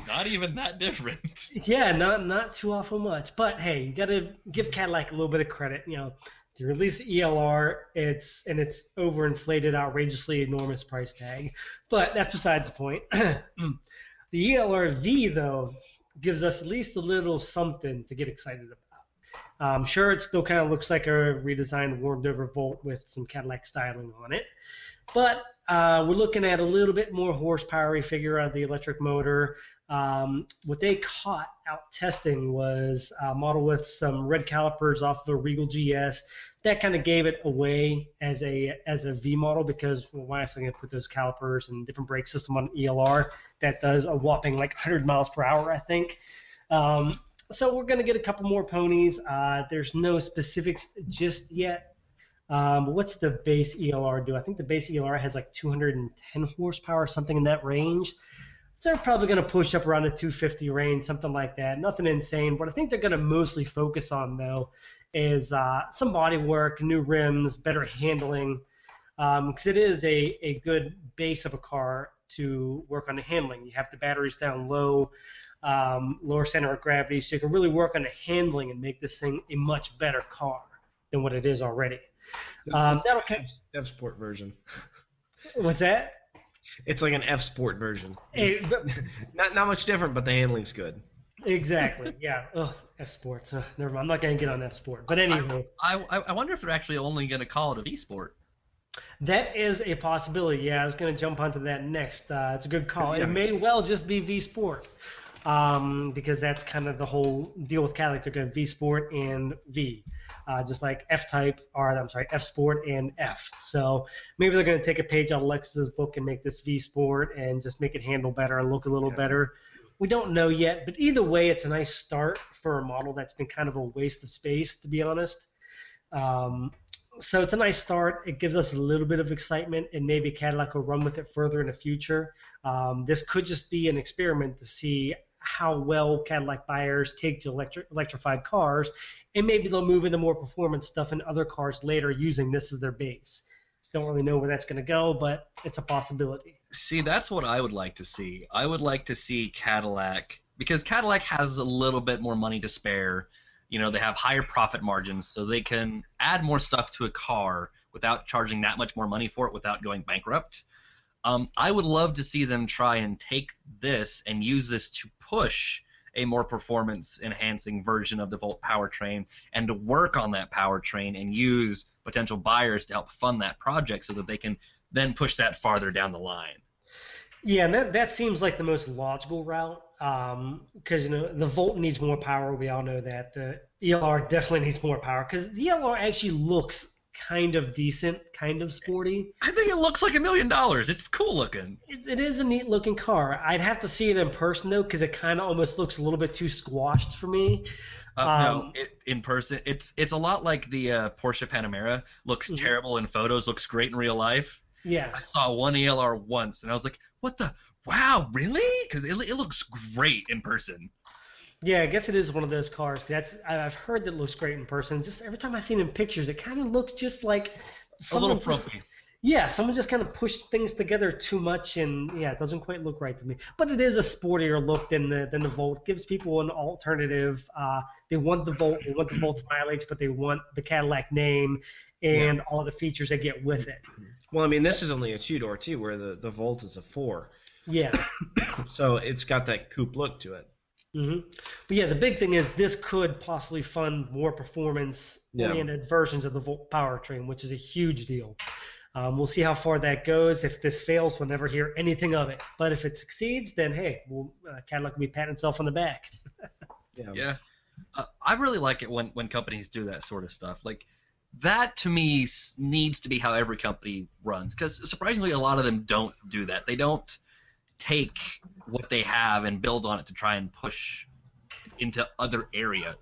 Not even that different. Yeah, not too awful much. But hey, you got to give Cadillac a little bit of credit. They released the ELR, it's overinflated, outrageously enormous price tag. But that's besides the point. The ELR-V, though, gives us at least a little something to get excited about. I'm sure it still kind of looks like a redesigned, warmed-over Volt with some Cadillac styling on it. But we're looking at a little bit more horsepower we figure out of the electric motor. What they caught out testing was a model with some red calipers off the Regal GS. That kind of gave it away as a V model, because why else are they going to put those calipers and different brake system on ELR that does a whopping like 100 miles per hour, I think. So we're going to get a couple more ponies. There's no specifics just yet. But what's the base ELR do? I think the base ELR has like 210 horsepower, something in that range. So they're probably going to push up around the 250 range, something like that. Nothing insane. What I think they're going to mostly focus on, though, is some body work, new rims, better handling, because it is a good base of a car to work on the handling. You have the batteries down low, lower center of gravity, so you can really work on the handling and make this thing a much better car than what it is already. F Sport version. What's that? It's like an F Sport version. Not much different, but the handling's good. Exactly. Yeah. Ugh, F Sports. Never mind. I'm not going to get on F Sport. But anyway. I wonder if they're actually only going to call it a V Sport. That is a possibility. Yeah, I was going to jump onto that next. It's a good call. Yeah. It may well just be V Sport, because that's kind of the whole deal with Cadillac. They're going to V Sport and V, just like F Sport and F. So maybe they're going to take a page out of Lexus's book and make this V Sport and just make it handle better and look a little better. We don't know yet, but either way, it's a nice start for a model that's been kind of a waste of space, to be honest. So it's a nice start. It gives us a little bit of excitement, and maybe Cadillac will run with it further in the future. This could just be an experiment to see how well Cadillac buyers take to electrified cars, and maybe they'll move into more performance stuff in other cars later using this as their base. Don't really know where that's going to go, but it's a possibility. See, that's what I would like to see. I would like to see Cadillac, because Cadillac has a little bit more money to spare. They have higher profit margins, so they can add more stuff to a car without charging that much more money for it without going bankrupt. I would love to see them try and take this and use this to push a more performance-enhancing version of the Volt powertrain and to work on that powertrain and use potential buyers to help fund that project so that they can then push that farther down the line. Yeah, and that seems like the most logical route, because the Volt needs more power. We all know that. The ELR definitely needs more power, because the ELR actually looks kind of decent, kind of sporty. I think it looks like $1 million. It's cool looking. It is a neat looking car. I'd have to see it in person though, because it kind of almost looks a little bit too squashed for me. No, in person, it's a lot like the Porsche Panamera. Looks terrible in photos, looks great in real life. Yeah. I saw one ELR once, and I was like, what the? Wow, really? Because it looks great in person. Yeah, I guess it is one of those cars. I've heard that it looks great in person. Just every time I see it in pictures, it kind of looks just like A little someone just, frumpy. yeah, someone just kind of pushed things together too much, and yeah, it doesn't quite look right to me. But it is a sportier look than the Volt. Gives people an alternative. They want the Volt, they want the Volt's mileage, but they want the Cadillac name and all the features they get with it. Well, I mean, this is only a two-door too, where the Volt is a 4. Yeah. So it's got that coupe look to it. But yeah, the big thing is this could possibly fund more performance-oriented versions of the Volt powertrain, which is a huge deal. We'll see how far that goes. If this fails, we'll never hear anything of it. But if it succeeds, then hey, Cadillac will be patting itself on the back. Yeah. I really like it when companies do that sort of stuff. Like, that to me needs to be how every company runs, because surprisingly a lot of them don't do that. They don't take what they have and build on it to try and push into other areas.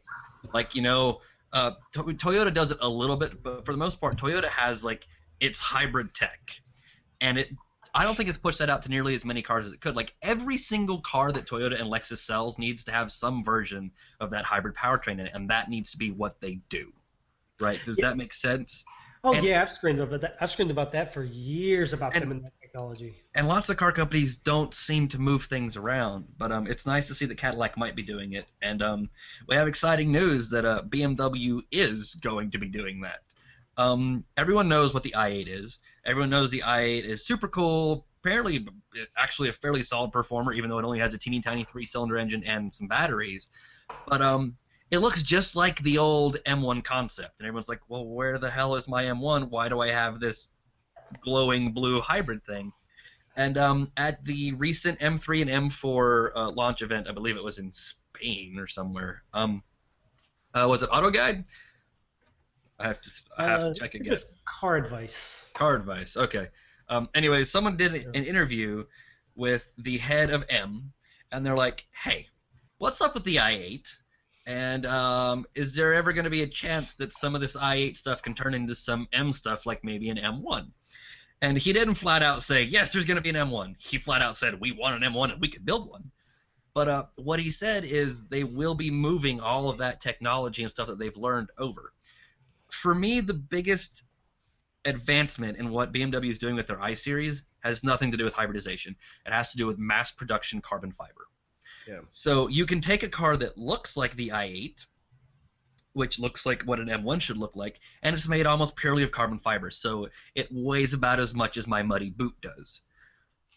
Like, Toyota does it a little bit, but for the most part, Toyota has like its hybrid tech, and I don't think it's pushed that out to nearly as many cars as it could. Like, every single car that Toyota and Lexus sells needs to have some version of that hybrid powertrain in it, and that needs to be what they do. Right? Does that make sense? Oh, yeah, I've screamed about that for years about them and that technology. And lots of car companies don't seem to move things around, but it's nice to see that Cadillac might be doing it. And we have exciting news that BMW is going to be doing that. Everyone knows what the i8 is. Everyone knows the i8 is super cool. Apparently, actually a fairly solid performer, even though it only has a teeny tiny 3-cylinder engine and some batteries. But it looks just like the old M1 concept, and everyone's like, well, where the hell is my M1? Why do I have this glowing blue hybrid thing? And at the recent M3 and M4 launch event, I believe it was in Spain or somewhere, was it Auto Guide? I have to check again. It was Car Advice. Car Advice, okay. Anyway, someone did an interview with the head of M, and they're like, hey, what's up with the i8? And is there ever going to be a chance that some of this i8 stuff can turn into some M stuff, like maybe an M1? And he didn't flat out say, yes, there's going to be an M1. He flat out said, we want an M1 and we could build one. But what he said is they will be moving all of that technology and stuff that they've learned over. For me, the biggest advancement in what BMW is doing with their i-Series has nothing to do with hybridization. It has to do with mass production carbon fiber. Yeah. So you can take a car that looks like the i8, which looks like what an M1 should look like, and it's made almost purely of carbon fiber, so it weighs about as much as my muddy boot does.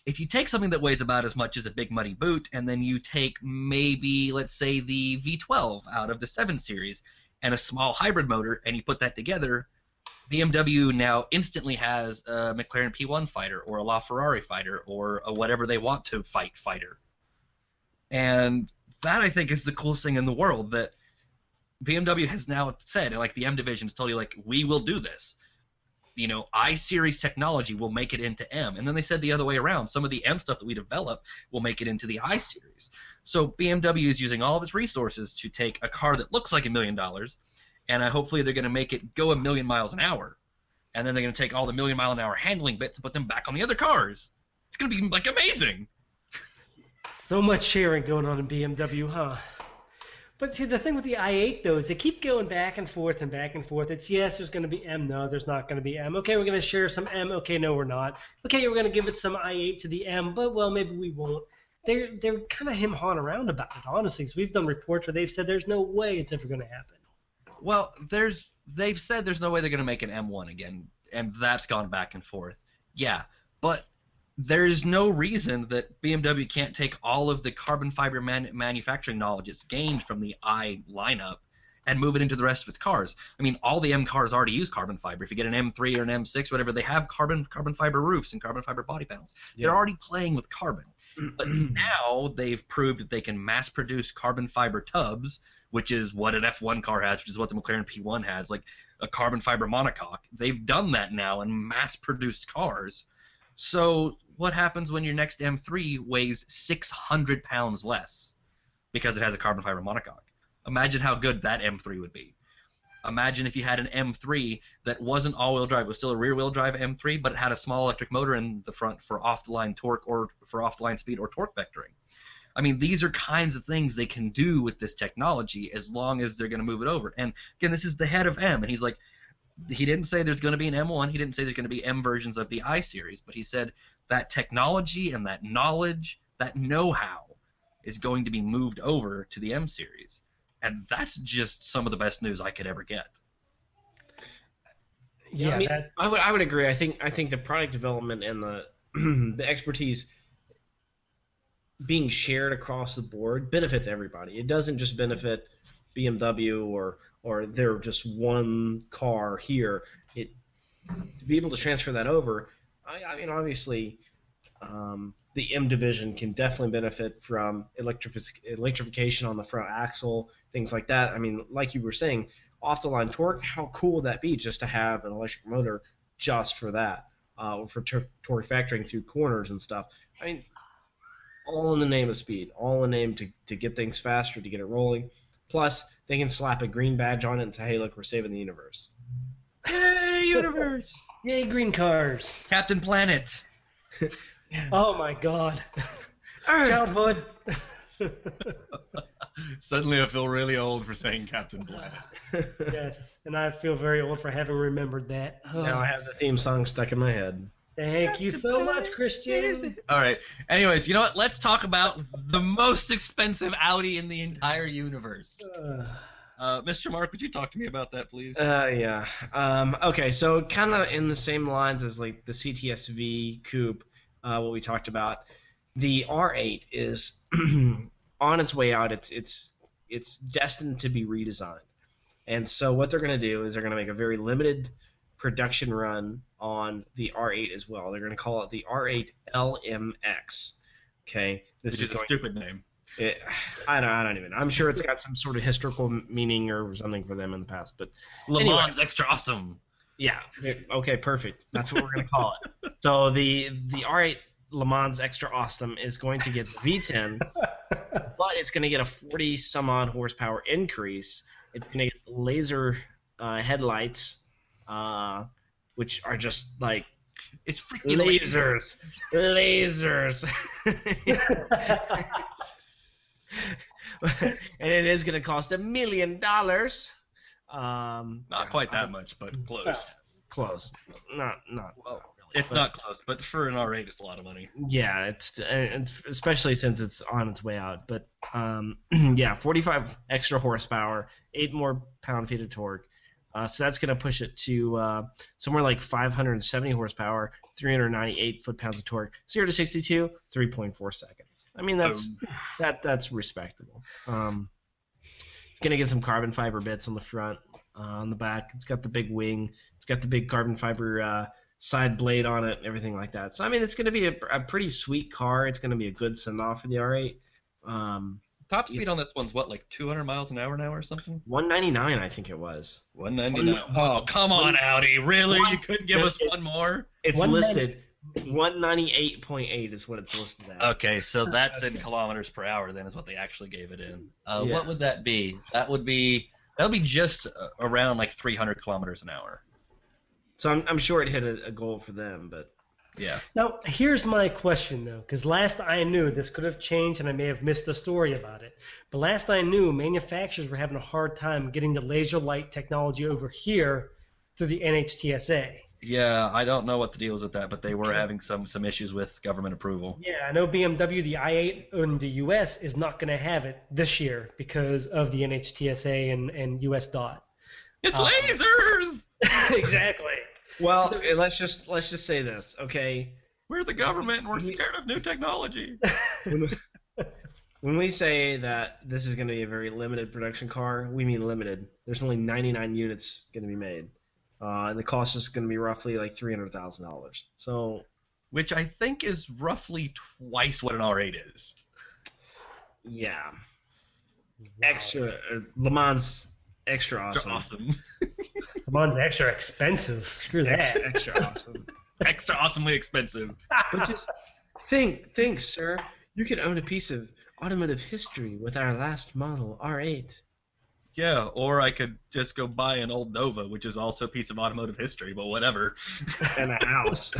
If you take something that weighs about as much as a big muddy boot, and then you take maybe, let's say, the V12 out of the 7 Series and a small hybrid motor, and you put that together, BMW now instantly has a McLaren P1 fighter, or a LaFerrari fighter, or a whatever they want to fighter. And that, I think, is the coolest thing in the world, that BMW has now said, like the M division has told you, like, we will do this. I-Series technology will make it into M. And then they said the other way around. Some of the M stuff that we develop will make it into the I-Series. So BMW is using all of its resources to take a car that looks like $1 million, and hopefully they're going to make it go 1,000,000 miles an hour. And then they're going to take all the 1,000,000-mile-an-hour handling bits and put them back on the other cars. It's going to be, like, amazing. So much sharing going on in BMW, huh? But see, the thing with the i8, though, is they keep going back and forth and back and forth. It's, yes, there's going to be M. No, there's not going to be M. Okay, we're going to share some M. Okay, no, we're not. Okay, we're going to give it some i8 to the M, but, well, maybe we won't. They're kind of him-hawing around about it, honestly. So we've done reports where they've said there's no way it's ever going to happen. Well, they've said there's no way they're going to make an M1 again, and that's gone back and forth. Yeah, but there's no reason that BMW can't take all of the carbon fiber manufacturing knowledge it's gained from the i lineup and move it into the rest of its cars. I mean, all the M cars already use carbon fiber. If you get an M3 or an M6, whatever, they have carbon fiber roofs and carbon fiber body panels. Yeah. They're already playing with carbon. But now they've proved that they can mass produce carbon fiber tubs, which is what an F1 car has, which is what the McLaren P1 has, like a carbon fiber monocoque. They've done that now in mass-produced cars. So what happens when your next M3 weighs 600 pounds less because it has a carbon fiber monocoque? Imagine how good that M3 would be. Imagine if you had an M3 that wasn't all-wheel drive. It was still a rear-wheel drive M3, but it had a small electric motor in the front for off-the-line torque or for off-the-line speed or torque vectoring. I mean, these are kinds of things they can do with this technology as long as they're going to move it over. And, again, this is the head of M, and he's like, he didn't say there's going to be an M1. He didn't say there's going to be M versions of the I series, but he said that technology and that knowledge, that know-how is going to be moved over to the M series. And that's just some of the best news I could ever get. Yeah, I mean, I would agree. I think the product development and the the expertise being shared across the board benefits everybody. It doesn't just benefit BMW or they're just one car here. To be able to transfer that over, I mean, obviously, the M division can definitely benefit from electrification on the front axle, things like that. I mean, like you were saying, off-the-line torque, how cool would that be just to have an electric motor just for that, for torque factoring through corners and stuff. I mean, all in the name of speed, all in the name to get things faster, to get it rolling. Plus, they can slap a green badge on it and say, hey, look, we're saving the universe. Yay, universe! Yay, green cars! Captain Planet. Oh my God! Childhood. Suddenly I feel really old for saying Captain Planet. Yes, and I feel very old for having remembered that. Oh. Now I have the theme song stuck in my head. Thank you so much, Christian. All right. Anyways, you know what? Let's talk about the most expensive Audi in the entire universe. Mr. Mark, would you talk to me about that, please? Yeah. Okay, so kind of in the same lines as like the CTS-V coupe, what we talked about, the R8 is on its way out. It's destined to be redesigned, and so what they're going to do is they're going to make a very limited production run on the R8 as well. They're going to call it the R8 LMX. Okay, this is a stupid name. I don't even. I'm sure it's got some sort of historical meaning or something for them in the past, but Le Mans Extra Awesome. Yeah. Okay, perfect. That's what we're going to call it. So the R8 Le Mans Extra Awesome is going to get the V10, but it's going to get a 40 some odd horsepower increase. It's going to get laser headlights, which are just like it's freaking lasers. And it is going to cost $1 million. Not quite that much, but close. Close. Not well, really, it's not close, but for an R8, it's a lot of money. Yeah, it's especially since it's on its way out. But yeah, 45 extra horsepower, 8 more pound-feet of torque. So that's going to push it to somewhere like 570 horsepower, 398 foot-pounds of torque, 0 to 62, 3.4 seconds. I mean, that's respectable. It's going to get some carbon fiber bits on the front, on the back. It's got the big wing. It's got the big carbon fiber side blade on it and everything like that. So, I mean, it's going to be a pretty sweet car. It's going to be a good send-off for the R8. Top speed on this one's what, like 200 miles an hour now or something? 199, I think it was. 199. Oh, come on, Audi. Really? You couldn't give us one more? It's listed 198.8 is what it's listed at. Okay, so that's in kilometers per hour then is what they actually gave it in. Yeah. What would that be? That would be just around like 300 kilometers an hour. So I'm sure it hit a goal for them, but yeah. Now, here's my question, though, because last I knew, this could have changed, and I may have missed a story about it, but last I knew, manufacturers were having a hard time getting the laser light technology over here through the NHTSA. Yeah, I don't know what the deal is with that, but they were having some issues with government approval. Yeah, I know BMW, the i8 in the U.S. is not going to have it this year because of the NHTSA and US DOT. It's lasers! Exactly. Well, let's just say this, okay? We're the government and we're scared of new technology. When we say that this is going to be a very limited production car, we mean limited. There's only 99 units going to be made. And the cost is going to be roughly like $300,000. So, which I think is roughly twice what an R8 is. Yeah. Wow. Le Mans extra awesome. Le Mans extra expensive. Screw that. Extra awesome. Extra awesomely expensive. But just think, sir. You could own a piece of automotive history with our last model R8. Yeah, or I could just go buy an old Nova, which is also a piece of automotive history, but whatever. And a house.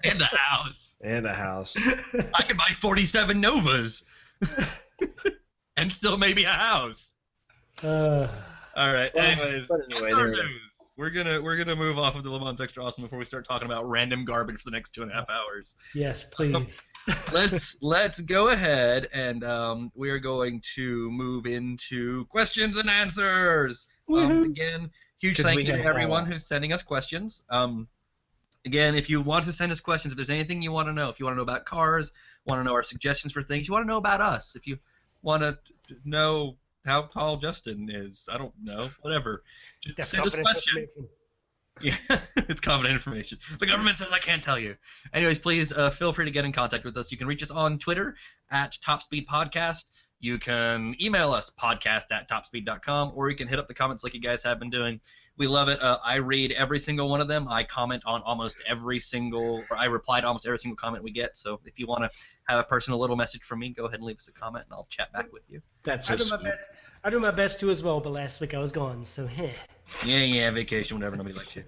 And a house. And a house. I could buy 47 Novas. And still maybe a house. All right. Anyways, but anyway, that's our there- news. We're gonna move off of the Le Mans Extra Awesome before we start talking about random garbage for the next 2.5 hours. Yes, please. Let's go ahead and we are going to move into questions and answers. Again, huge 'Cause thank we you to have, everyone who's sending us questions. Again, if you want to send us questions, if there's anything you want to know, if you want to know about cars, want to know our suggestions for things, you want to know about us, if you want to know how tall Justin is, I don't know, whatever, just That's send us confidential questions. information. Yeah, it's confident information. The government says I can't tell you. Anyways, please feel free to get in contact with us. You can reach us on Twitter at TopSpeed Podcast. You can email us, podcast@TopSpeed.com, or you can hit up the comments like you guys have been doing. We love it. I read every single one of them. I comment on almost every single, or I reply to almost every single comment we get. So if you want to have a personal little message from me, go ahead and leave us a comment, and I'll chat back with you. That's I so do my sweet. best. I do my best too as well, but last week I was gone, so Yeah, vacation, whatever, nobody likes you.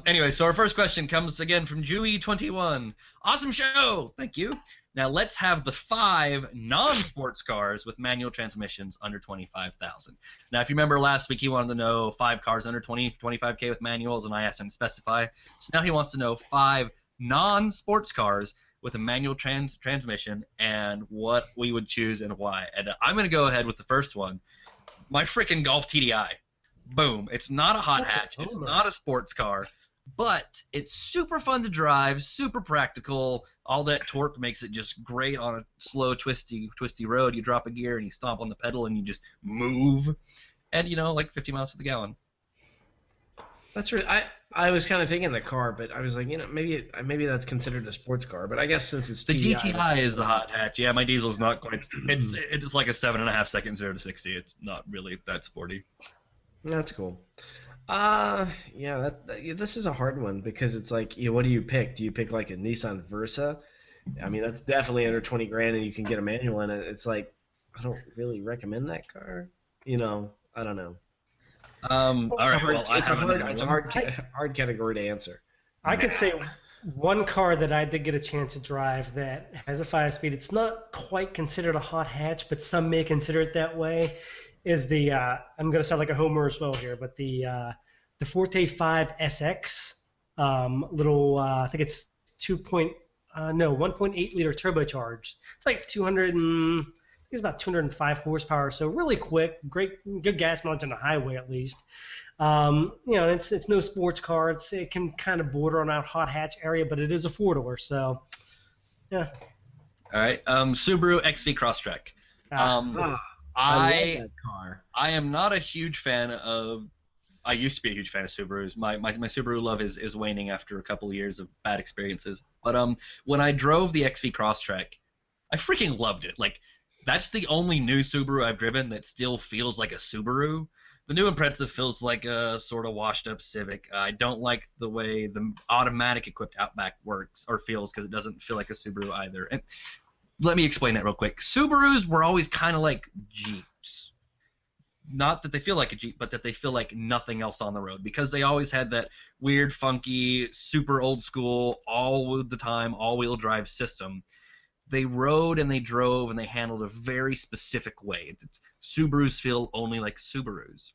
Anyway, so our first question comes again from Jewy21. Awesome show! Thank you. Now let's have the 5 non-sports cars with manual transmissions under 25,000. Now, if you remember last week, he wanted to know 5 cars under 25K with manuals, and I asked him to specify. So now he wants to know 5 non-sports cars with a manual transmission and what we would choose and why. And I'm going to go ahead with the first one. My freaking Golf TDI. Boom. It's not a hot hatch. It's not a sports car, but it's super fun to drive, super practical. All that torque makes it just great on a slow, twisty road. You drop a gear and you stomp on the pedal and you just move. And, like 50 miles to the gallon. That's really. I was kind of thinking the car, but I was like, maybe that's considered a sports car. But I guess since it's The TDI, GTI is the hot hatch. Yeah, my diesel's not quite. It's like a 7.5 second 0 to 60. It's not really that sporty. That's cool. Yeah, this is a hard one because it's like, what do you pick? Do you pick like a Nissan Versa? I mean, that's definitely under 20 grand, and you can get a manual in it. It's like, I don't really recommend that car. I don't know. All right. Well, It's a hard category to answer. I could say one car that I did get a chance to drive that has a 5-speed. It's not quite considered a hot hatch, but some may consider it that way. Is the I'm going to sound like a homer as well here, but the Forte 5 SX little I think it's 1.8 liter turbocharged. It's like 200 it's about 205 horsepower, so really quick, good gas mileage on the highway at least. It's no sports car. It can kind of border on that hot hatch area, but it is a 4-door, so yeah. All right. Subaru XV Crosstrek. I love that car. I am not a huge fan of. I used to be a huge fan of Subarus. My Subaru love is waning after a couple of years of bad experiences. But when I drove the XV Crosstrek, I freaking loved it. Like, that's the only new Subaru I've driven that still feels like a Subaru. The new Impreza feels like a sort of washed-up Civic. I don't like the way the automatic equipped Outback works or feels because it doesn't feel like a Subaru either. And let me explain that real quick. Subarus were always kind of like Jeeps. Not that they feel like a Jeep, but that they feel like nothing else on the road because they always had that weird, funky, super old school, all the time, all-wheel drive system. They rode and they drove and they handled a very specific way. Subarus feel only like Subarus.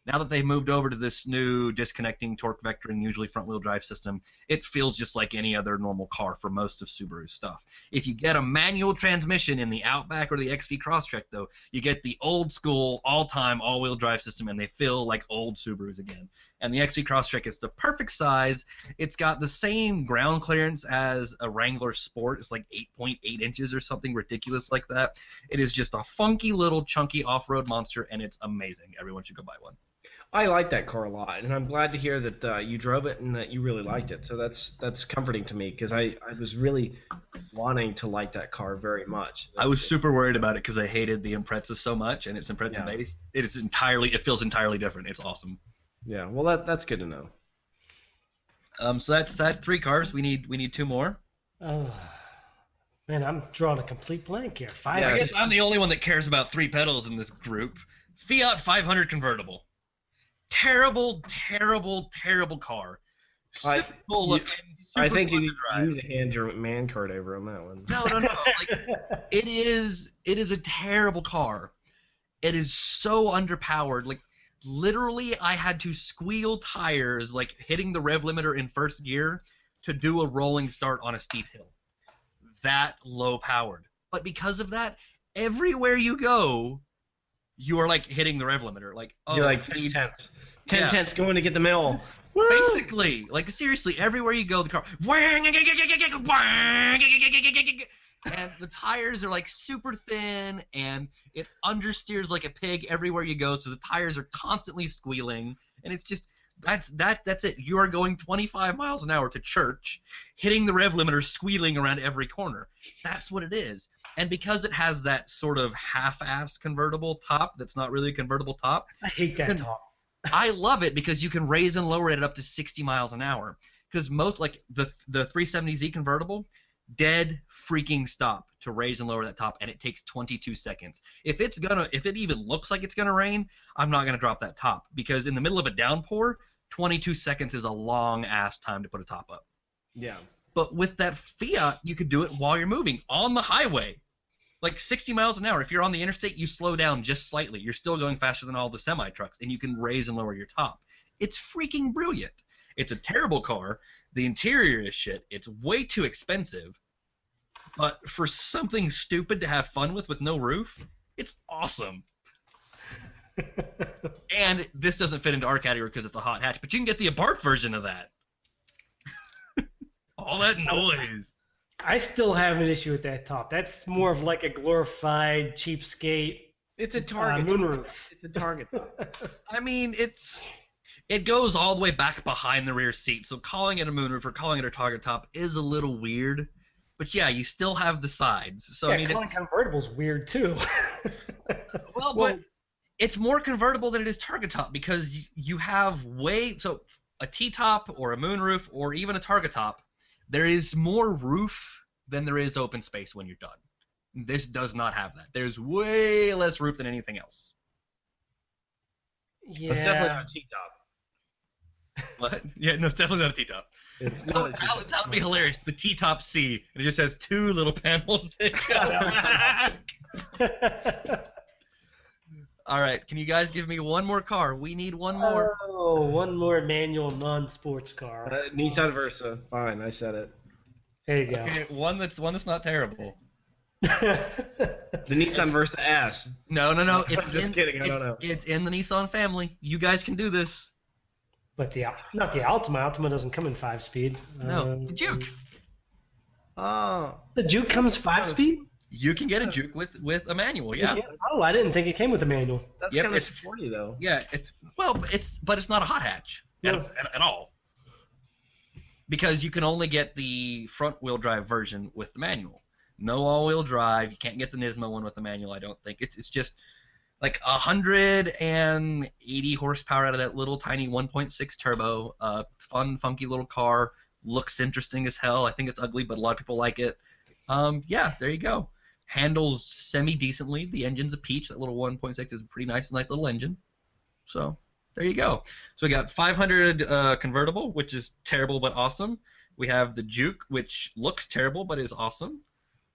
Now that they've moved over to this new disconnecting, torque vectoring, usually front-wheel drive system, it feels just like any other normal car for most of Subaru's stuff. If you get a manual transmission in the Outback or the XV Crosstrek, though, you get the old-school, all-time, all-wheel drive system, and they feel like old Subarus again. And the XV Crosstrek is the perfect size. It's got the same ground clearance as a Wrangler Sport. It's like 8.8 inches or something ridiculous like that. It is just a funky little chunky off-road monster, and it's amazing. Everyone should go buy one. I like that car a lot, and I'm glad to hear that you drove it and that you really liked it. So that's comforting to me because I was really wanting to like that car very much. I was super worried about it because I hated the Impreza so much, and it's Impreza based. It feels entirely different. It's awesome. Yeah, well that's good to know. So that's 3 cars. We need 2 more. Oh, man, I'm drawing a complete blank here. 5. I guess I'm the only one that cares about 3 pedals in this group. Fiat 500 convertible. Terrible, terrible, terrible car. Super cool looking. I super think fun you to drive. need to hand your man card over on that one. No. Like, it is a terrible car. It is so underpowered. Like, literally, I had to squeal tires, like hitting the rev limiter in first gear to do a rolling start on a steep hill. That low powered. But because of that, everywhere you go, you are like hitting the rev limiter. Like, oh, You're like 10 tenths. 10 tenths going to get the mill. basically, like seriously, everywhere you go, the car, and the tires are like super thin, and it understeers like a pig everywhere you go. So the tires are constantly squealing, and it's just that's it. You are going 25 miles an hour to church, hitting the rev limiter, squealing around every corner. That's what it is. And because it has that sort of half-ass convertible top, that's not really a convertible top. I hate that top. I love it because you can raise and lower it up to 60 miles an hour. Because most, like the 370Z convertible, dead freaking stop to raise and lower that top, and it takes 22 seconds. If it even looks like it's gonna rain, I'm not gonna drop that top because in the middle of a downpour, 22 seconds is a long ass time to put a top up. Yeah. But with that Fiat, you could do it while you're moving on the highway. Like 60 miles an hour. If you're on the interstate, you slow down just slightly. You're still going faster than all the semi-trucks, and you can raise and lower your top. It's freaking brilliant. It's a terrible car. The interior is shit. It's way too expensive. But for something stupid to have fun with no roof, it's awesome. And this doesn't fit into our category because it's a hot hatch, but you can get the Abarth version of that. All that noise. I still have an issue with that top. That's more of like a glorified cheapskate. It's a Target. Moonroof. It's a Target. I mean, it goes all the way back behind the rear seat, so calling it a moonroof or calling it a Target top is a little weird. But yeah, you still have the sides. So yeah, I mean, calling convertible's weird too. but it's more convertible than it is Target top because you have so a T-top or a moonroof or even a Target top. There is more roof than there is open space when you're done. This does not have that. There's way less roof than anything else. Yeah. It's definitely not a T-top. What? Yeah, no, it's definitely not a T-top. It's No, not a T-top. that would be hilarious. The T-top C, and it just has two little panels. All right, can you guys give me one more car? We need one more. Oh, one more manual non-sports car. Nissan Versa. Fine, I said it. There you go. Okay, one that's not terrible. The Nissan Versa S. No. It's Just kidding, I don't know. It's in the Nissan family. You guys can do this. But not the Altima. Altima doesn't come in 5-speed. No, the Juke. Oh. The Juke comes 5-speed? You can get a Juke with a manual, yeah. Oh, I didn't think it came with a manual. That's Yep, kind of it's- sporty, though. Yeah, but it's not a hot hatch at all. Because you can only get the front-wheel drive version with the manual. No all-wheel drive. You can't get the Nismo one with the manual, I don't think. It's just like 180 horsepower out of that little tiny 1.6 turbo. Fun, funky little car. Looks interesting as hell. I think it's ugly, but a lot of people like it. Yeah, there you go. Handles semi-decently. The engine's a peach. That little 1.6 is a pretty nice little engine. So there you go. So we got 500 convertible, which is terrible but awesome. We have the Juke, which looks terrible but is awesome.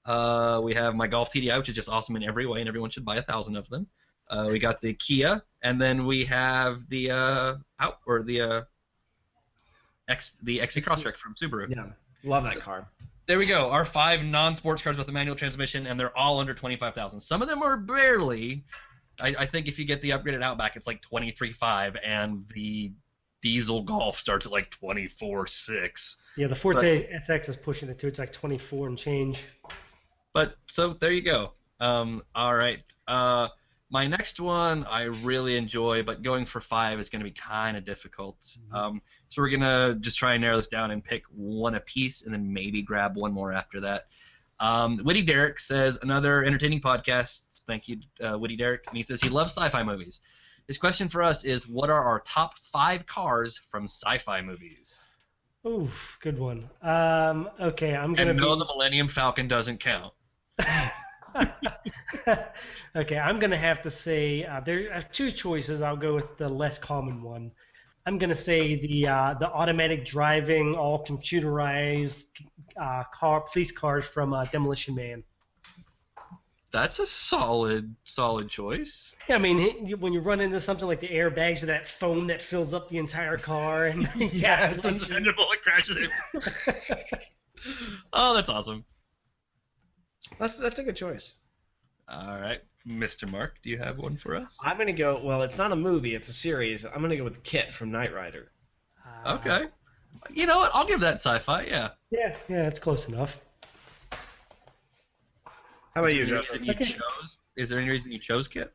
We have my Golf TDI, which is just awesome in every way, and everyone should buy 1,000 of them. We got the Kia, and then we have the XV Crosstrek from Subaru. Yeah, love that car. There we go. Our 5 non-sports cars with the manual transmission, and they're all under 25,000. Some of them are barely. I think if you get the upgraded Outback, it's like 23.5, and the diesel Golf starts at like 24.6. Yeah, the Forte SX is pushing it too. It's like 24 and change. But so there you go. All right. My next one I really enjoy, but going for 5 is going to be kind of difficult. So we're going to just try and narrow this down and pick one apiece and then maybe grab one more after that. Witty Derek says, another entertaining podcast. Thank you, Witty Derek. And he says he loves sci-fi movies. His question for us is, what are our top 5 cars from sci-fi movies? Oof, good one. Okay, I'm going to no, the Millennium Falcon doesn't count. Okay, I'm gonna have to say there are two choices. I'll go with the less common one. I'm gonna say the automatic driving, all computerized police cars from Demolition Man. That's a solid choice. I mean, when you run into something like the airbags or that foam that fills up the entire car, and Yeah, it's unchangeable. It crashes it. Oh, that's awesome. That's a good choice. All right, Mr. Mark, do you have one for us? I'm gonna go. Well, it's not a movie; it's a series. I'm gonna go with Kit from Knight Rider. Okay. You know what? I'll give that sci-fi. Yeah. Yeah, it's close enough. How about you, Is there Joe? any reason you chose? Is there any reason you chose Kit?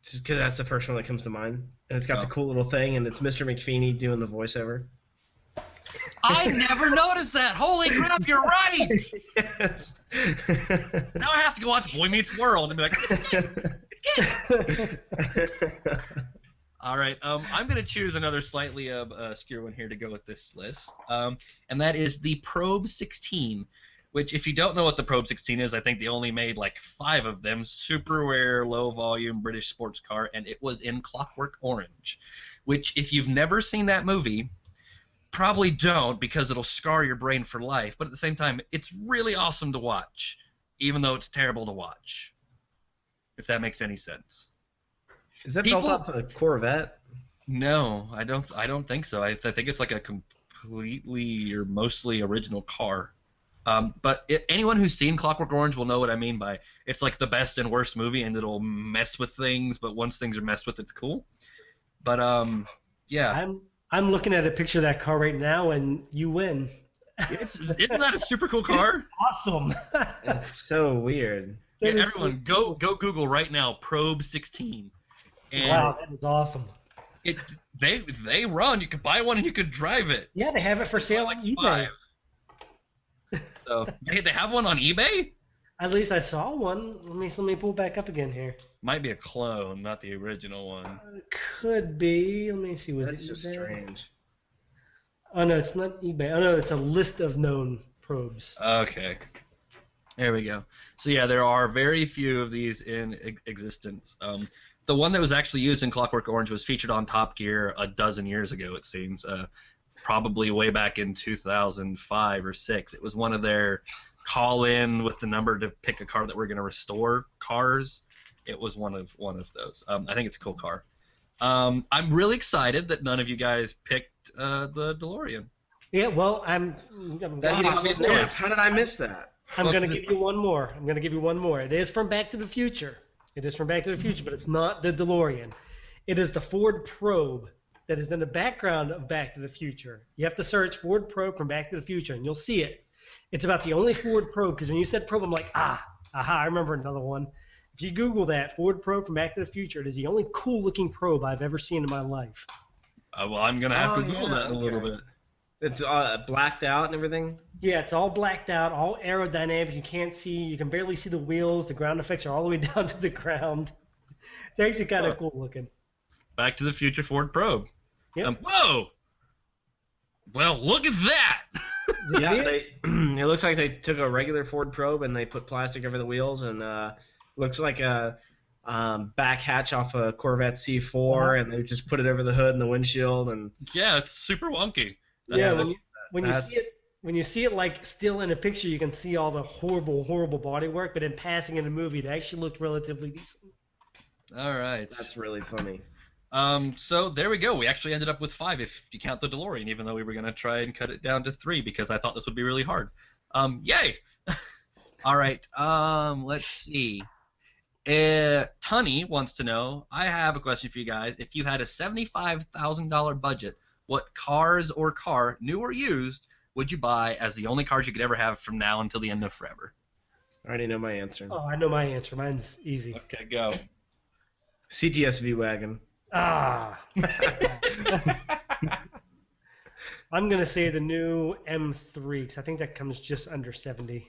Just because that's the first one that comes to mind, and it's got the cool little thing, and it's Mr. McFeeny doing the voiceover. I never noticed that. Holy crap, you're right. Yes. Now I have to go watch Boy Meets World and be like, it's Kit. All right, I'm going to choose another slightly obscure one here to go with this list, and that is the Probe 16, which, if you don't know what the Probe 16 is, I think they only made like 5 of them. Super rare, low-volume British sports car, and it was in Clockwork Orange, which, if you've never seen that movie, probably don't, because it'll scar your brain for life, but at the same time, it's really awesome to watch, even though it's terrible to watch, if that makes any sense. Is that built off a Corvette? No, I don't think so. I think it's like a completely or mostly original car. But anyone who's seen Clockwork Orange will know what I mean by it's like the best and worst movie, and it'll mess with things, but once things are messed with, it's cool. But yeah. I'm looking at a picture of that car right now, and you win. Isn't that a super cool car? Awesome. It's so weird. Yeah, everyone, go Google right now, Probe 16. And wow, that is awesome. They run. You could buy one and you could drive it. Yeah, they have it for sale on eBay. So they have one on eBay? At least I saw one. Let me pull back up again here. Might be a clone, not the original one. Could be. Let me see. That's just strange. Oh no, it's not eBay. Oh no, it's a list of known probes. Okay. There we go. So yeah, there are very few of these in existence. The one that was actually used in Clockwork Orange was featured on Top Gear a dozen years ago, it seems. Probably way back in 2005 or 6. It was one of their call in with the number to pick a car that we're going to restore cars. It was one of those. I think it's a cool car. I'm really excited that none of you guys picked the DeLorean. Yeah, well, How did I miss that? I'm going to give you one more. It is from Back to the Future. But it's not the DeLorean. It is the Ford Probe that is in the background of Back to the Future. You have to search Ford Probe from Back to the Future, and you'll see it. It's about the only Ford Probe, because when you said probe, I'm like, I remember another one. If you Google that, Ford Probe from Back to the Future, it is the only cool-looking probe I've ever seen in my life. Well, I'm going to have to Google that in a little bit. It's blacked out and everything? Yeah, it's all blacked out, all aerodynamic. You can barely see the wheels. The ground effects are all the way down to the ground. It's actually kind of cool looking. Back to the Future Ford Probe. Yep. Whoa! Well, look at that! Yeah, it looks like they took a regular Ford Probe and they put plastic over the wheels, and looks like a back hatch off a Corvette C4, and they just put it over the hood and the windshield. And yeah, it's super wonky. When you see it like still in a picture, you can see all the horrible bodywork, but in passing in the movie, it actually looked relatively decent. All right. That's really funny. So there we go. We actually ended up with 5 if you count the DeLorean, even though we were going to try and cut it down to 3 because I thought this would be really hard. Yay! All right. Let's see. Tunny wants to know, I have a question for you guys. If you had a $75,000 budget, what cars or car, new or used, would you buy as the only cars you could ever have from now until the end of forever? I already know my answer. Oh, I know my answer. Mine's easy. Okay, go. CTS-V wagon. I'm going to say the new M3 because I think that comes just under 70.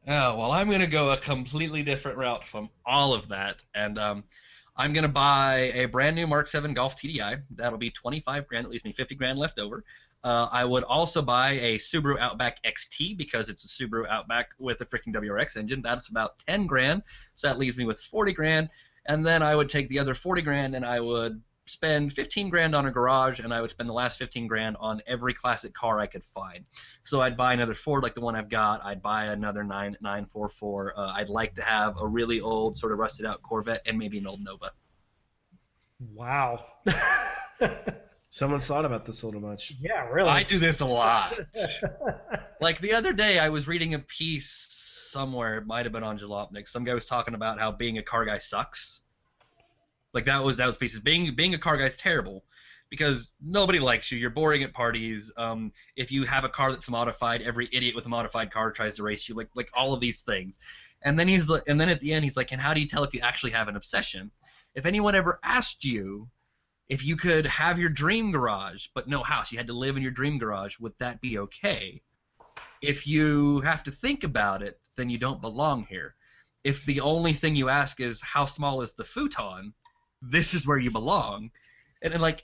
Oh, well, I'm going to go a completely different route from all of that, and I'm going to buy a brand new Mark 7 Golf TDI. That'll be $25,000. That leaves me $50,000 left over. I would also buy a Subaru Outback XT because it's a Subaru Outback with a freaking WRX engine. That's about 10 grand, so that leaves me with 40 grand. And then I would take the other 40 grand and I would spend 15 grand on a garage, and I would spend the last 15 grand on every classic car I could find. So I'd buy another Ford like the one I've got. I'd buy another 944. I'd like to have a really old, sort of rusted out Corvette and maybe an old Nova. Wow. Someone's thought about this a little much. Yeah, really. I do this a lot. Like the other day, I was reading a piece somewhere. It might have been on Jalopnik. Some guy was talking about how being a car guy sucks. Like that was pieces. Being a car guy is terrible because nobody likes you. You're boring at parties. If you have a car that's modified, every idiot with a modified car tries to race you. Like all of these things. And then at the end he's like, and how do you tell if you actually have an obsession? If anyone ever asked you if you could have your dream garage but no house, you had to live in your dream garage, would that be okay? If you have to think about it, then you don't belong here. If the only thing you ask is how small is the futon, this is where you belong. And like,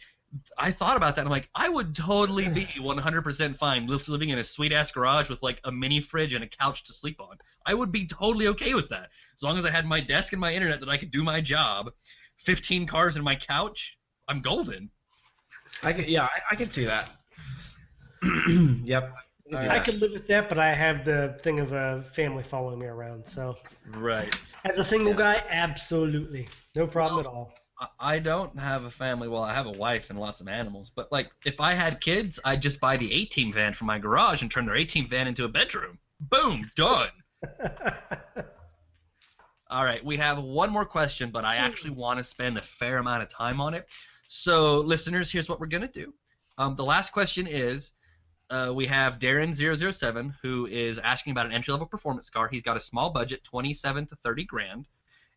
I thought about that, and I'm like, I would totally be 100% fine living in a sweet-ass garage with like a mini fridge and a couch to sleep on. I would be totally okay with that. As long as I had my desk and my internet that I could do my job, 15 cars and my couch, I'm golden. I can see that. Yep. I could live with that, but I have the thing of a family following me around. So, right. As a single guy, absolutely, no problem at all. I don't have a family. Well, I have a wife and lots of animals. But like, if I had kids, I'd just buy the A-Team van from my garage and turn their A-Team van into a bedroom. Boom, done. All right, we have one more question, but I actually want to spend a fair amount of time on it. So, listeners, here's what we're going to do. The last question is, we have Darren007, who is asking about an entry-level performance car. He's got a small budget, 27 to 30 grand,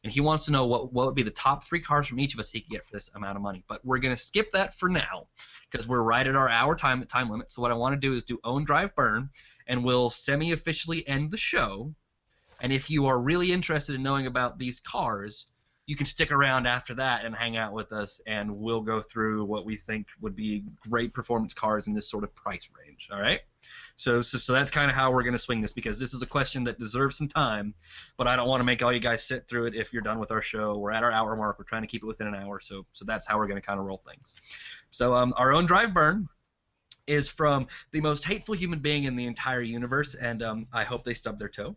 and he wants to know what would be the top 3 cars from each of us he could get for this amount of money. But we're going to skip that for now because we're right at our hour time limit. So what I want to do is do Own, Drive, Burn, and we'll semi-officially end the show. And if you are really interested in knowing about these cars, you can stick around after that and hang out with us, and we'll go through what we think would be great performance cars in this sort of price range. All right? So that's kind of how we're going to swing this, because this is a question that deserves some time, but I don't want to make all you guys sit through it if you're done with our show. We're at our hour mark. We're trying to keep it within an hour, so that's how we're going to kind of roll things. So our Own, Drive, Burn is from the most hateful human being in the entire universe, and I hope they stub their toe.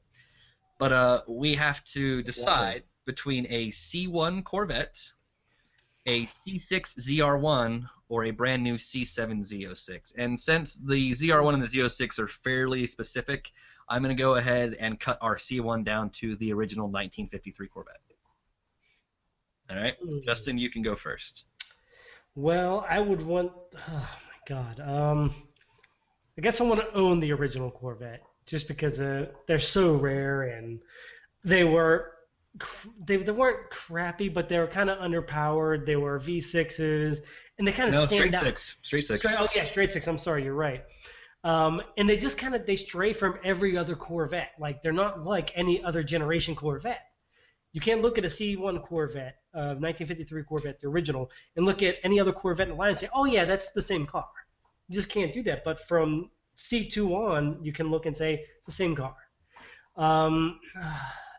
But we have to decide between a C1 Corvette, a C6 ZR1, or a brand new C7 Z06. And since the ZR1 and the Z06 are fairly specific, I'm going to go ahead and cut our C1 down to the original 1953 Corvette. All right, Justin, you can go first. Well, I would want. Oh my God. I guess I want to own the original Corvette, just because they're so rare, and they weren't crappy, but they were kind of underpowered. They were V6s, and they kind of stand out. Straight six. Oh yeah, straight six. I'm sorry, you're right. And they just they stray from every other Corvette. Like, they're not like any other generation Corvette. You can't look at a C1 Corvette, 1953 Corvette, the original, and look at any other Corvette in the line and say, oh yeah, that's the same car. You just can't do that. But from C2 on, you can look and say it's the same car.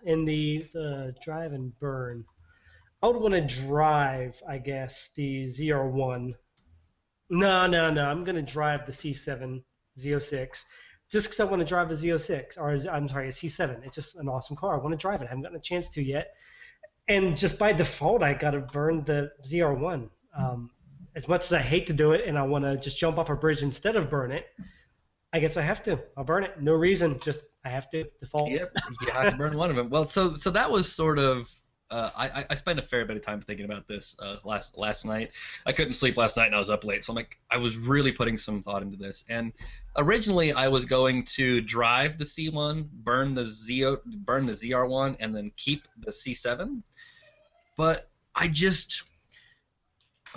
In the drive and burn, I would want to drive, I guess, the ZR1. No, I'm going to drive the C7 Z06 just because I want to drive a Z06, or I'm sorry, a C7. It's just an awesome car. I want to drive it. I haven't gotten a chance to yet. And just by default, I got to burn the ZR1. As much as I hate to do it and I want to just jump off a bridge instead of burn it, I guess I have to. I'll burn it. No reason. Just I have to. Default. Yep, you have to burn one of them. Well, so that was sort of. I spent a fair bit of time thinking about this last night. I couldn't sleep last night and I was up late, so I was really putting some thought into this. And originally I was going to drive the C1, burn the ZR1, and then keep the C7. But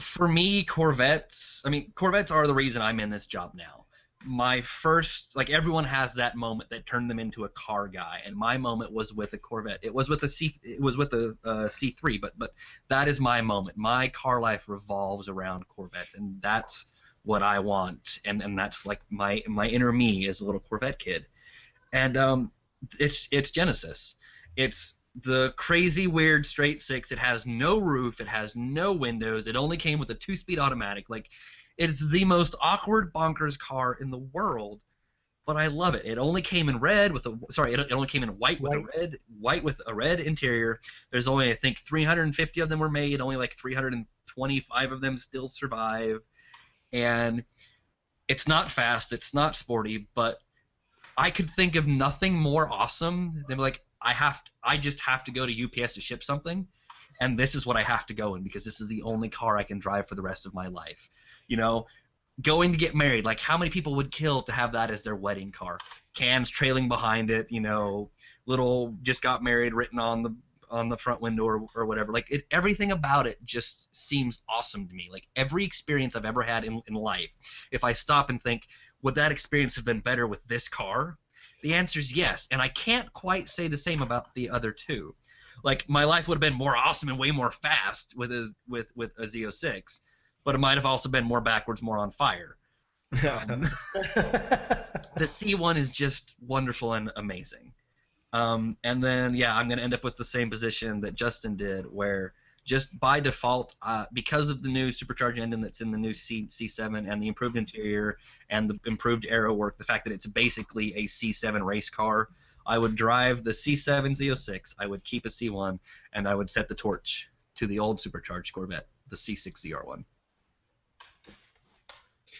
for me, Corvettes are the reason I'm in this job now. My first, everyone has that moment that turned them into a car guy, and my moment was with a Corvette. It was with a C3, but that is my moment. My car life revolves around Corvettes, and that's what I want, and that's like my inner me as a little Corvette kid. And it's Genesis. It's the crazy weird straight six. It has no roof. It has no windows. It only came with a 2-speed automatic. Like, it's the most awkward bonkers car in the world. But I love it. It only came in red with a it only came in white with a red interior. There's only, I think, 350 of them were made. Only like 325 of them still survive. And it's not fast. It's not sporty. But I could think of nothing more awesome than like I just have to go to UPS to ship something, and this is what I have to go in because this is the only car I can drive for the rest of my life. You know. Going to get married, like how many people would kill to have that as their wedding car? Cans trailing behind it, you know, little just got married written on the front window or whatever. Like everything about it just seems awesome to me. Like every experience I've ever had in life, if I stop and think, would that experience have been better with this car? The answer is yes, and I can't quite say the same about the other two. Like my life would have been more awesome and way more fast with a Z06. But it might have also been more backwards, more on fire. The C1 is just wonderful and amazing. And then, yeah, I'm going to end up with the same position that Justin did, where just by default, because of the new supercharged engine that's in the new C7 and the improved interior and the improved aero work, the fact that it's basically a C7 race car, I would drive the C7 Z06, I would keep a C1, and I would set the torch to the old supercharged Corvette, the C6 ZR1.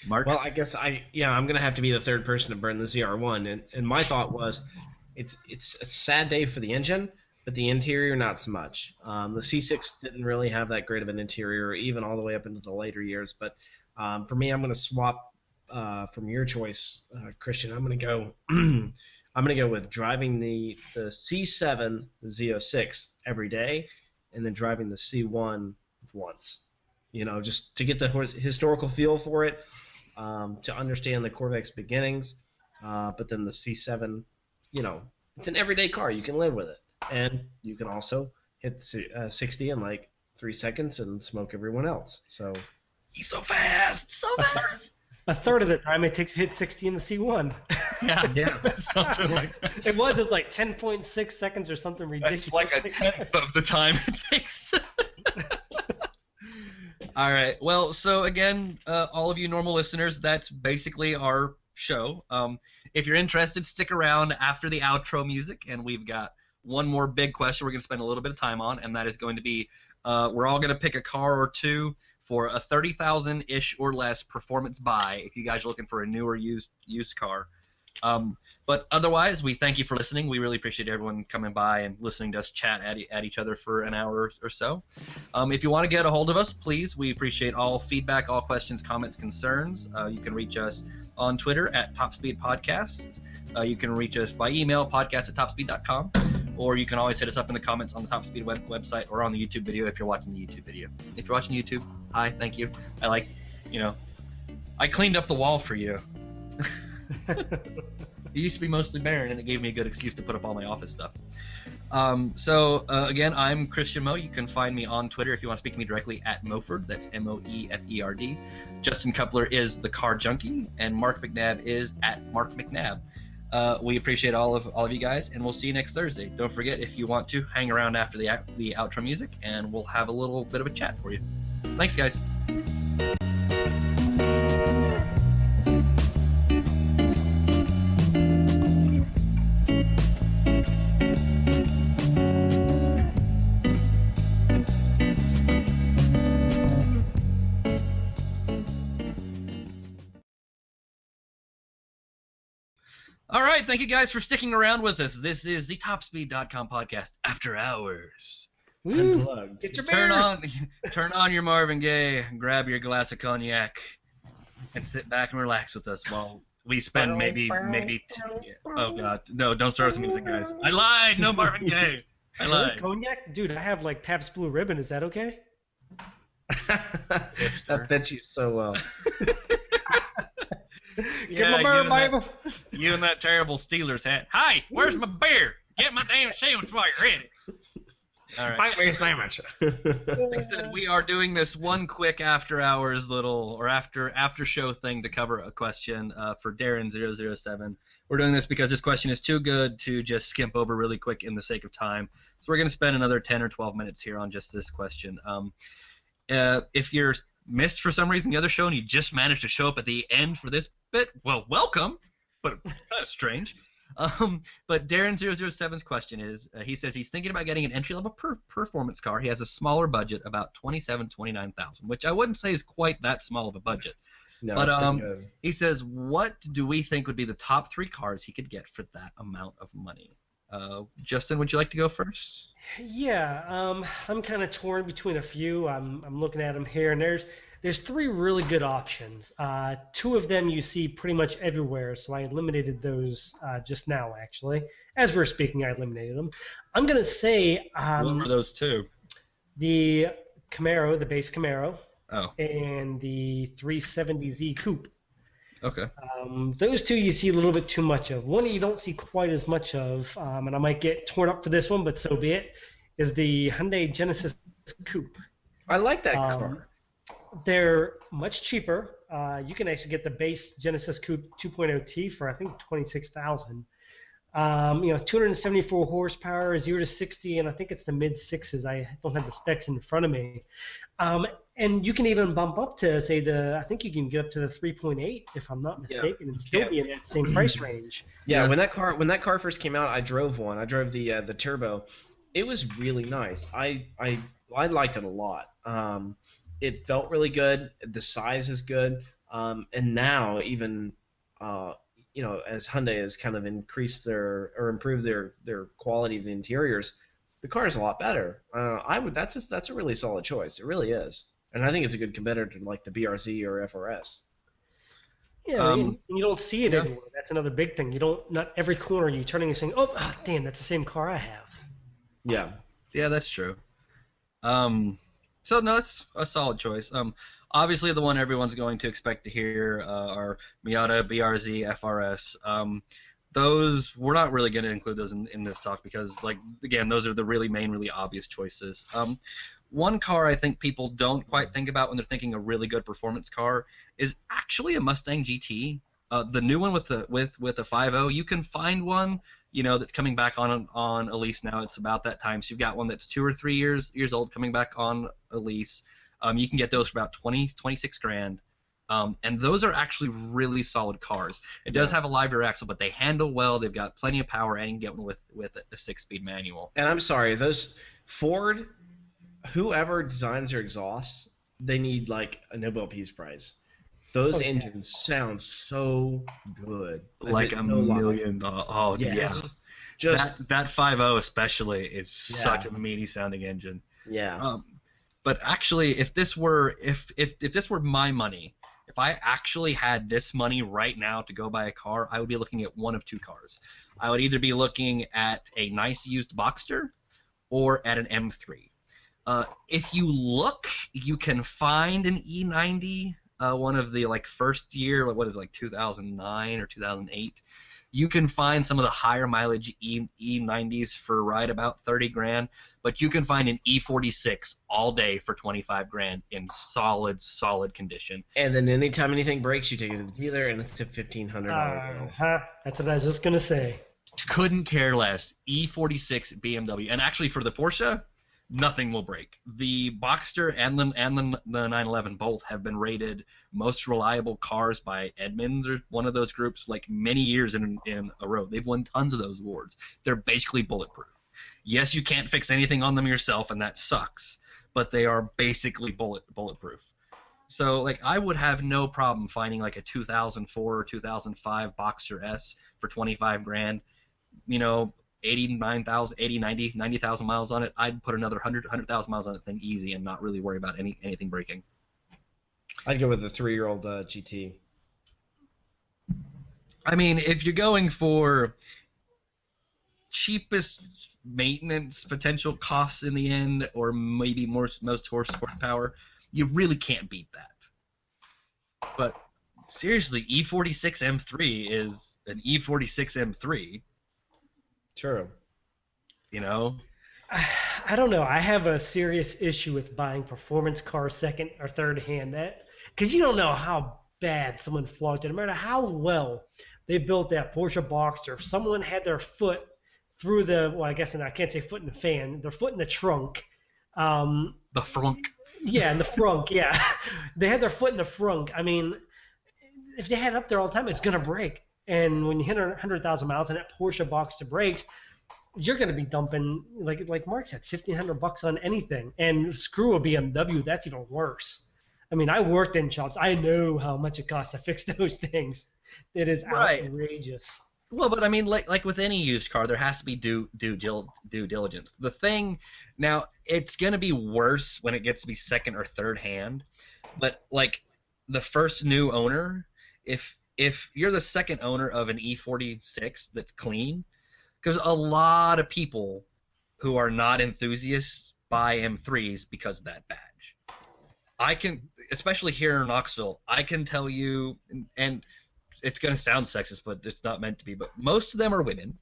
Mark? Well, I guess I'm gonna have to be the third person to burn the ZR1, and my thought was, it's a sad day for the engine, but the interior not so much. The C6 didn't really have that great of an interior, even all the way up into the later years. But for me, I'm gonna swap from your choice, Christian. I'm gonna go. I'm gonna go with driving the C7 Z06 every day, and then driving the C1 once. You know, just to get the historical feel for it. To understand the Corvette's beginnings, but then the C7, you know, it's an everyday car. You can live with it, and you can also hit 60 in like 3 seconds and smoke everyone else. So he's so fast. A third of the time it takes to hit 60 in the C1. Yeah, something like that. It's like 10.6 seconds or something ridiculous. It's like a tenth of the time it takes. All right. Well, so again, all of you normal listeners, that's basically our show. If you're interested, stick around after the outro music, and we've got one more big question we're going to spend a little bit of time on, and that is going to be we're all going to pick a car or two for a $30,000-ish or less performance buy if you guys are looking for a newer used car. But otherwise, we thank you for listening. We really appreciate everyone coming by and listening to us chat at each other for an hour or so. If you want to get a hold of us, please, we appreciate all feedback, all questions, comments, concerns. You can reach us on Twitter at TopSpeed Podcast. You can reach us by email, podcast@TopSpeed.com. Or you can always hit us up in the comments on the TopSpeed website or on the YouTube video if you're watching the YouTube video. If you're watching YouTube, hi, thank you. I cleaned up the wall for you. It used to be mostly barren, and it gave me a good excuse to put up all my office stuff. Again, I'm Christian Moe. You can find me on Twitter if you want to speak to me directly at Moferd. That's Moeferd. Justin Coupler is the Car Junkie, and Mark McNabb is at Mark McNabb. We appreciate all of you guys, and we'll see you next Thursday. Don't forget, if you want to, hang around after the outro music, and we'll have a little bit of a chat for you. Thanks, guys. All right, thank you guys for sticking around with us. This is the TopSpeed.com podcast after hours. Unplugged. Get your beers. Turn on your Marvin Gaye, grab your glass of cognac, and sit back and relax with us while we spend maybe. Oh God, no! Don't start with the music, guys. I lied. No Marvin Gaye. I lied. Cognac, dude. I have like Pabst Blue Ribbon. Is that okay? That fits you so well. Get my beer, Bible. You and that terrible Steelers hat. Hi, where's my beer? Get my damn sandwich while you're ready. All right. Fight me a sandwich. Like I said, we are doing this one quick after-hours little or after-show thing to cover a question for Darren007. We're doing this because this question is too good to just skimp over really quick in the sake of time. So we're going to spend another 10 or 12 minutes here on just this question. If you're missed for some reason the other show and you just managed to show up at the end for this bit, well, welcome, but kind of strange. But Darren007's question is, he says he's thinking about getting an entry-level performance car. He has a smaller budget, about $27,000-$29,000, which I wouldn't say is quite that small of a budget. No, But it's pretty good. he says, what do we think would be the top 3 cars he could get for that amount of money? Justin, would you like to go first? Yeah, I'm kind of torn between a few. I'm looking at them here, and there's 3 really good options. 2 of them you see pretty much everywhere, so I eliminated those just now, actually. As we're speaking, I eliminated them. I'm going to say What were those 2? the Camaro, the base Camaro, Oh, and the 370Z Coupe. okay. Those 2 you see a little bit too much of. One you don't see quite as much of, and I might get torn up for this one, but so be it, is the Hyundai Genesis Coupe. I like that car. They're much cheaper. You can actually get the base Genesis Coupe 2.0T for I think $26,000. 274 horsepower, 0 to 60, and I think it's the mid 6s. I don't have the specs in front of me. And you can even bump up to say I think you can get up to the 3.8 if I'm not mistaken, and still be in that same price range. Yeah, when that car first came out, I drove one. I drove the Turbo. It was really nice. I liked it a lot. It felt really good. The size is good. And now even as Hyundai has kind of increased improved their quality of the interiors, the car is a lot better. That's a really solid choice. It really is. And I think it's a good competitor to like the BRZ or FRS. Yeah, and you don't see it everywhere. That's another big thing. Not every corner you're turning and saying, oh, damn, that's the same car I have. Yeah. Yeah, that's true. So no, it's a solid choice. Obviously the one everyone's going to expect to hear are Miata, BRZ, FRS. Those we're not really going to include those in this talk because, like, again, those are the really obvious choices. One car I think people don't quite think about when they're thinking a really good performance car is actually a Mustang GT. The new one with a 5.0, you can find one, that's coming back on a lease now. It's about that time. So you've got one that's 2 or 3 years old coming back on a lease. You can get those for about 26 grand. And those are actually really solid cars. It does have a live rear axle, but they handle well. They've got plenty of power, and you can get one with a 6-speed manual. And I'm sorry, those Ford, whoever designs their exhausts, they need like a Nobel Peace Prize. Those engines sound so good. Like a million. Oh, yeah. Just that 5.0 especially is such a meaty sounding engine. Yeah. But actually, if this were my money, if I actually had this money right now to go buy a car, I would be looking at one of 2 cars. I would either be looking at a nice used Boxster or at an M3. If you look, you can find an E90, one of the first year, 2009 or 2008. You can find some of the higher mileage E90s for right about 30 grand, but you can find an E46 all day for 25 grand in solid condition. And then anytime anything breaks, you take it to the dealer, and it's a $1,500 That's what I was just gonna say. Couldn't care less. E46 BMW, and actually for the Porsche, nothing will break. The Boxster and the 911 both have been rated most reliable cars by Edmunds or one of those groups many years in a row. They've won tons of those awards. They're basically bulletproof. Yes, you can't fix anything on them yourself, and that sucks, but they are basically bulletproof. So I would have no problem finding a 2004 or 2005 Boxster S for 25 grand. 90,000 miles on it. I'd put another 100,000 miles on that thing easy and not really worry about anything breaking. I'd go with the 3-year-old GT. I mean, if you're going for cheapest maintenance potential costs in the end, or maybe most horsepower, you really can't beat that. But seriously, E46 M3 is an E46 M3. True. I don't know. I have a serious issue with buying performance cars second or third hand. That because you don't know how bad someone flaunted it. No matter how well they built that Porsche Boxster, if someone had their foot through the well, I guess and I can't say foot in the fan, their foot in the trunk. The frunk. Yeah, in the frunk. Yeah, they had their foot in the frunk. I mean, if they had it up there all the time, it's gonna break. And when you hit 100,000 miles and that Porsche Boxster breaks, you're going to be dumping, like Mark said, $1,500 on anything. And screw a BMW, that's even worse. I mean, I worked in shops. I know how much it costs to fix those things. It is outrageous. Well, but I mean, like with any used car, there has to be due diligence. The thing now, it's going to be worse when it gets to be second or third hand. But like the first new owner, if you're the second owner of an E46 that's clean. Because a lot of people who are not enthusiasts buy M3s because of that badge. I can, especially here in Knoxville, I can tell you, and it's going to sound sexist, but it's not meant to be, but most of them are women.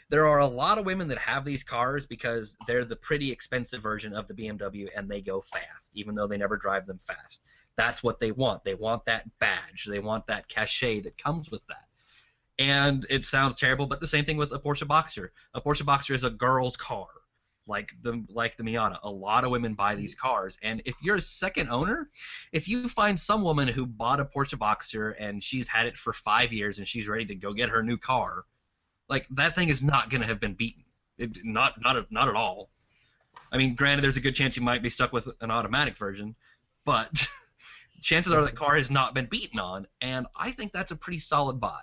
There are a lot of women that have these cars because they're the pretty expensive version of the BMW and they go fast, even though they never drive them fast. That's what they want. They want that badge. They want that cachet that comes with that. And it sounds terrible, but the same thing with a Porsche Boxster. A Porsche Boxster is a girl's car, like the Miata. A lot of women buy these cars, and if you're a second owner, if you find some woman who bought a Porsche Boxster and she's had it for 5 years and she's ready to go get her new car, like that thing is not going to have been beaten. Not at all. I mean, granted, there's a good chance you might be stuck with an automatic version, but chances are that car has not been beaten on, and I think that's a pretty solid buy.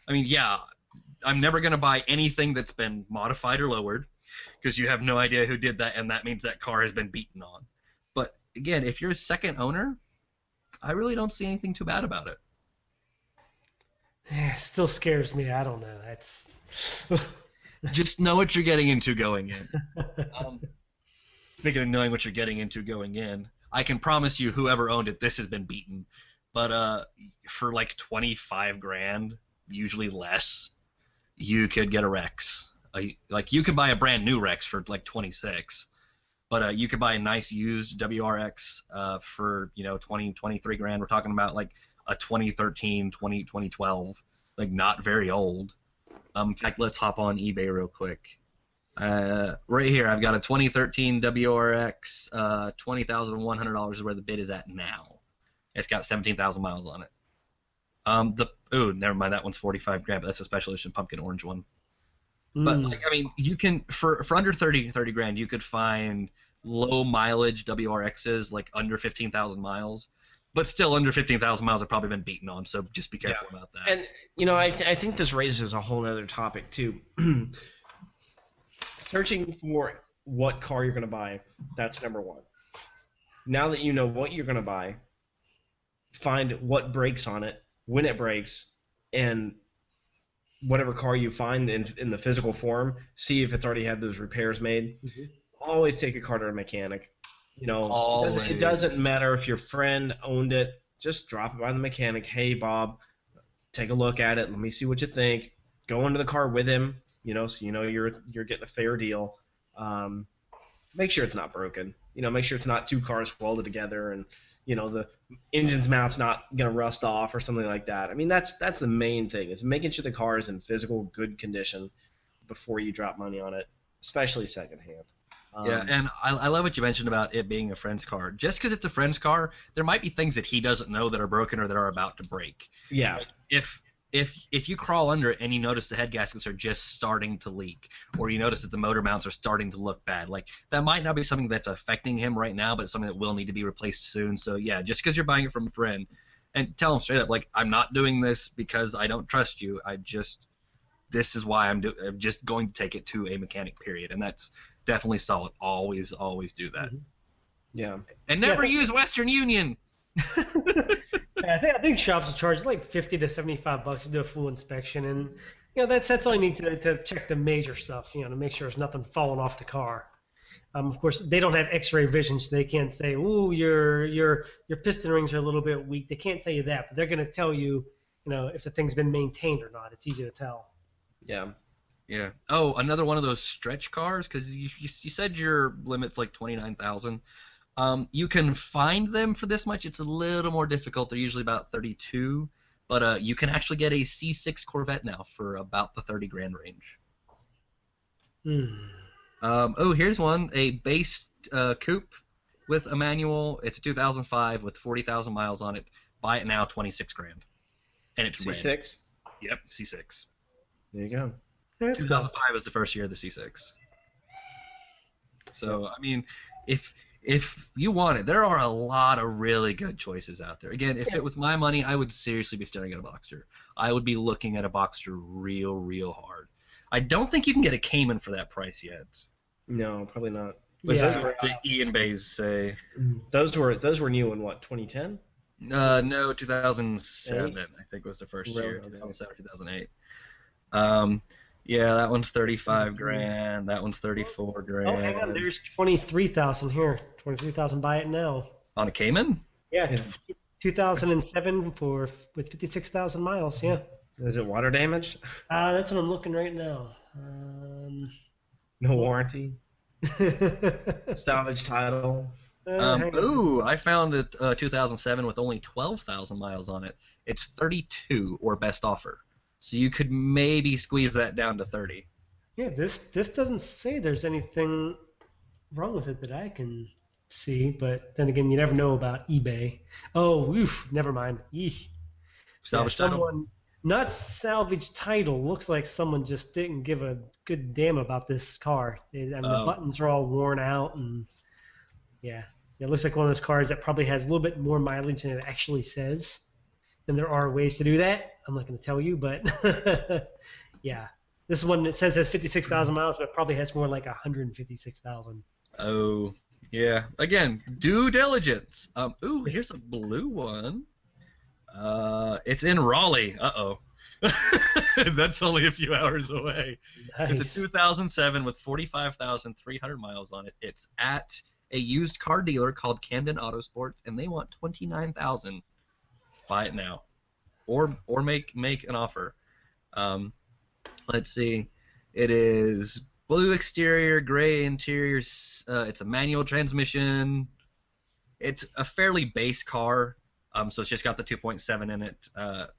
I mean, yeah, I'm never going to buy anything that's been modified or lowered because you have no idea who did that, and that means that car has been beaten on. But, again, if you're a second owner, I really don't see anything too bad about it. It still scares me. I don't know. That's Just know what you're getting into going in. Speaking of knowing what you're getting into going in, I can promise you whoever owned it, this has been beaten. But for like $25,000, usually less, you could get a Rex. Like you could buy a brand new Rex for like 26, but you could buy a nice used WRX for 23 grand. We're talking about like a 2013, 2012, like not very old. In fact, let's hop on eBay real quick. Right here, I've got a 2013 WRX. $20,100 is where the bid is at now. It's got 17,000 miles on it. Never mind, that one's 45 grand, but that's a special edition pumpkin orange one. But like, I mean, you can for under 30 grand, you could find low mileage WRXs like under 15,000 miles, but still under 15,000 miles have probably been beaten on. So just be careful about that. And I think this raises a whole other topic too. Searching for what car you're going to buy, that's number one. Now that you know what you're going to buy, find what breaks on it, when it breaks, and whatever car you find in the physical form, see if it's already had those repairs made. Mm-hmm. Always take a car to a mechanic. It doesn't matter if your friend owned it. Just drop it by the mechanic. Hey, Bob, take a look at it. Let me see what you think. Go into the car with him, so you're getting a fair deal. Make sure it's not broken. Make sure it's not two cars welded together and the engine's mount's not going to rust off or something like that. I mean, that's the main thing, is making sure the car is in physical good condition before you drop money on it, especially secondhand. Yeah, and I love what you mentioned about it being a friend's car. Just because it's a friend's car, there might be things that he doesn't know that are broken or that are about to break. Yeah. Like if you crawl under it and you notice the head gaskets are just starting to leak, or you notice that the motor mounts are starting to look bad, like that might not be something that's affecting him right now, but it's something that will need to be replaced soon. So yeah, just because you're buying it from a friend, and tell him straight up, like, I'm not doing this because I don't trust you. This is why I'm just going to take it to a mechanic, period. And that's definitely solid. Always do that. Mm-hmm. Yeah. And never use Western Union. I think shops will charge like $50 to $75 to do a full inspection, and that's all you need to check the major stuff, to make sure there's nothing falling off the car. Of course, they don't have X-ray vision, so they can't say, "Ooh, your piston rings are a little bit weak." They can't tell you that, but they're going to tell you, if the thing's been maintained or not. It's easy to tell. Yeah. Yeah. Oh, another one of those stretch cars, because you said your limit's like 29,000. You can find them for this much. It's a little more difficult. They're usually about 32, but you can actually get a C6 Corvette now for about the 30 grand range. Hmm. Oh, here's one, a base coupe with a manual. It's a 2005 with 40,000 miles on it. Buy it now, 26 grand, and it's red. C6. Yep, C6. There you go. That's cool. 2005 was the first year of the C6. So, I mean, if you want it, there are a lot of really good choices out there. Again, if it was my money, I would seriously be staring at a Boxster. I would be looking at a Boxster real hard. I don't think you can get a Cayman for that price yet. No, probably not. Yeah. The Ian Bays say. Those were new in what, 2010? No, 2007 I think was the first year. Okay. 2007, 2008. Yeah, that one's 35 grand. That one's 34 grand. Oh, hang on. There's 23,000 here. 23,000. Buy it now. On a Cayman? Yeah. 2007 with 56,000 miles. Yeah. Is it water damaged? That's what I'm looking right now. No warranty. Salvage title. Hang on. Ooh, I found it 2007 with only 12,000 miles on it. It's 32 or best offer. So you could maybe squeeze that down to 30. Yeah, this doesn't say there's anything wrong with it that I can see, but then again, you never know about eBay. Oh, oof, never mind. Eesh. Salvage title? Someone, not salvage title, looks like someone just didn't give a good damn about this car. The buttons are all worn out, and yeah, it looks like one of those cars that probably has a little bit more mileage than it actually says. And there are ways to do that. I'm not going to tell you, but yeah. This one, it says has 56,000 miles, but probably has more like 156,000. Oh, yeah. Again, due diligence. Ooh, here's a blue one. It's in Raleigh. Uh-oh. That's only a few hours away. Nice. It's a 2007 with 45,300 miles on it. It's at a used car dealer called Camden Autosports, and they want 29,000. Buy it now, or make an offer. Let's see. It is blue exterior, gray interior. It's a manual transmission. It's a fairly base car. So it's just got the 2.7 in it.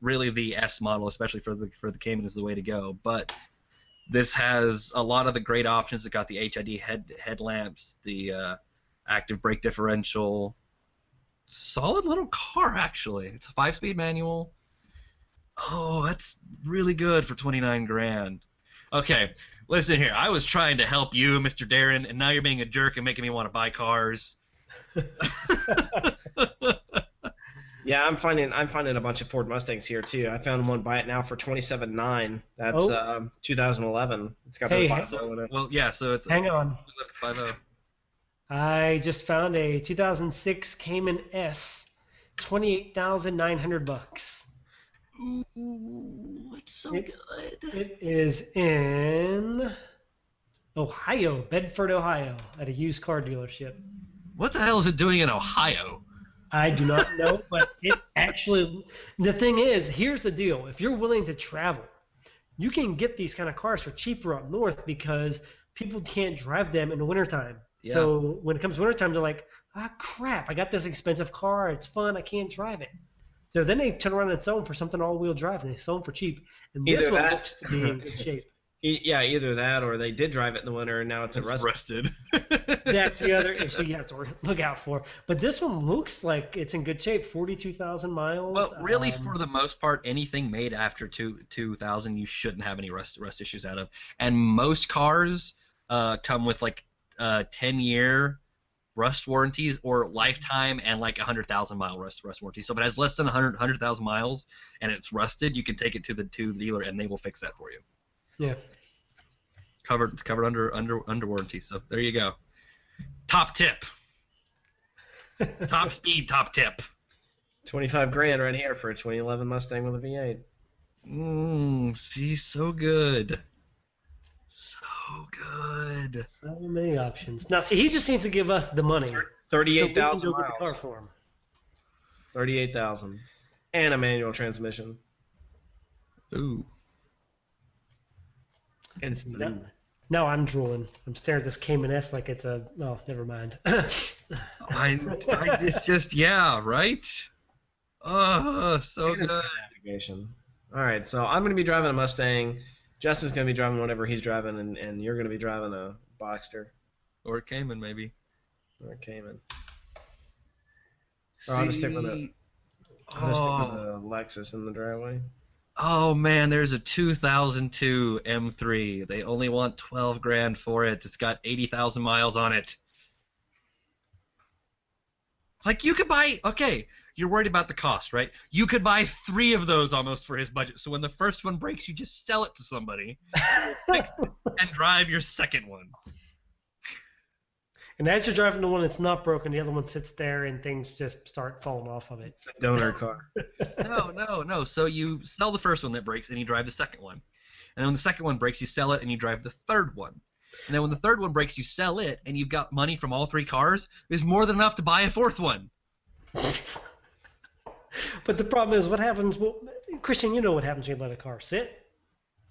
Really, the S model, especially for the Cayman, is the way to go. But this has a lot of the great options. It got the HID headlamps, the active brake differential. Solid little car, actually. It's a 5-speed manual. Oh, that's really good for 29 grand. Okay, listen here. I was trying to help you, Mr. Darren, and now you're being a jerk and making me want to buy cars. Yeah, I'm finding a bunch of Ford Mustangs here too. I found one. Buy it now for $27,900. That's 2011. It's got the 5.0 in it. Well, yeah. So it's hang on. 5.0. I just found a 2006 Cayman S, $28,900. Ooh, it's so good. It is in Ohio, Bedford, Ohio, at a used car dealership. What the hell is it doing in Ohio? I do not know, but it actually. The thing is, here's the deal: if you're willing to travel, you can get these kind of cars for cheaper up north because people can't drive them in the wintertime. Yeah. So when it comes to wintertime, they're like, crap, I got this expensive car. It's fun. I can't drive it. So then they turn around and sell them for something all-wheel drive, and they sell them for cheap. And this Either one that- looks to be in good shape. Yeah, either that or they did drive it in the winter and now it's rusted. That's the other issue you have to look out for. But this one looks like it's in good shape. 42,000 miles. Well, really, for the most part, anything made after 2000, you shouldn't have any rust issues out of. And most cars come with like 10-year rust warranties or lifetime and like 100,000 mile rust warranty. So if it has less than 100,000 miles and it's rusted, you can take it to the dealer and they will fix that for you. Yeah. It's covered under warranty. So there you go. Top tip. Top speed, top tip. $25,000 right here for a 2011 Mustang with a V8. See, so good. So good. So many options. Now, see, he just needs to give us the money. 38,000 so we can go get the car miles. for him. 38,000, and a manual transmission. Ooh. And it's blue. Now I'm drooling. I'm staring at this Cayman S like it's a. Oh, never mind. It's just, yeah, right? Oh, so And it's good. got navigation. All right, so I'm going to be driving a Mustang. Justin's going to be driving whatever he's driving, and you're going to be driving a Boxster Or Cayman, maybe. or a Cayman. Or I'll just stick with the Lexus in the driveway. Oh man, there's a 2002 M3. They only want 12 grand for it. It's got 80,000 miles on it. Like you could buy, okay, you're worried about the cost, right? You could buy 3 of those almost for his budget. So when the first one breaks, you just sell it to somebody fix it, and drive your second one. And as you're driving the one that's not broken, the other one sits there and things just start falling off of it. It's a donor car. No. So you sell the first one that breaks and you drive the second one. And then when the second one breaks, you sell it and you drive the third one. And then when the third one breaks, you sell it and you've got money from all 3 cars. There's more than enough to buy a 4th one. But the problem is, what happens? Well, Christian, you know what happens when you let a car sit.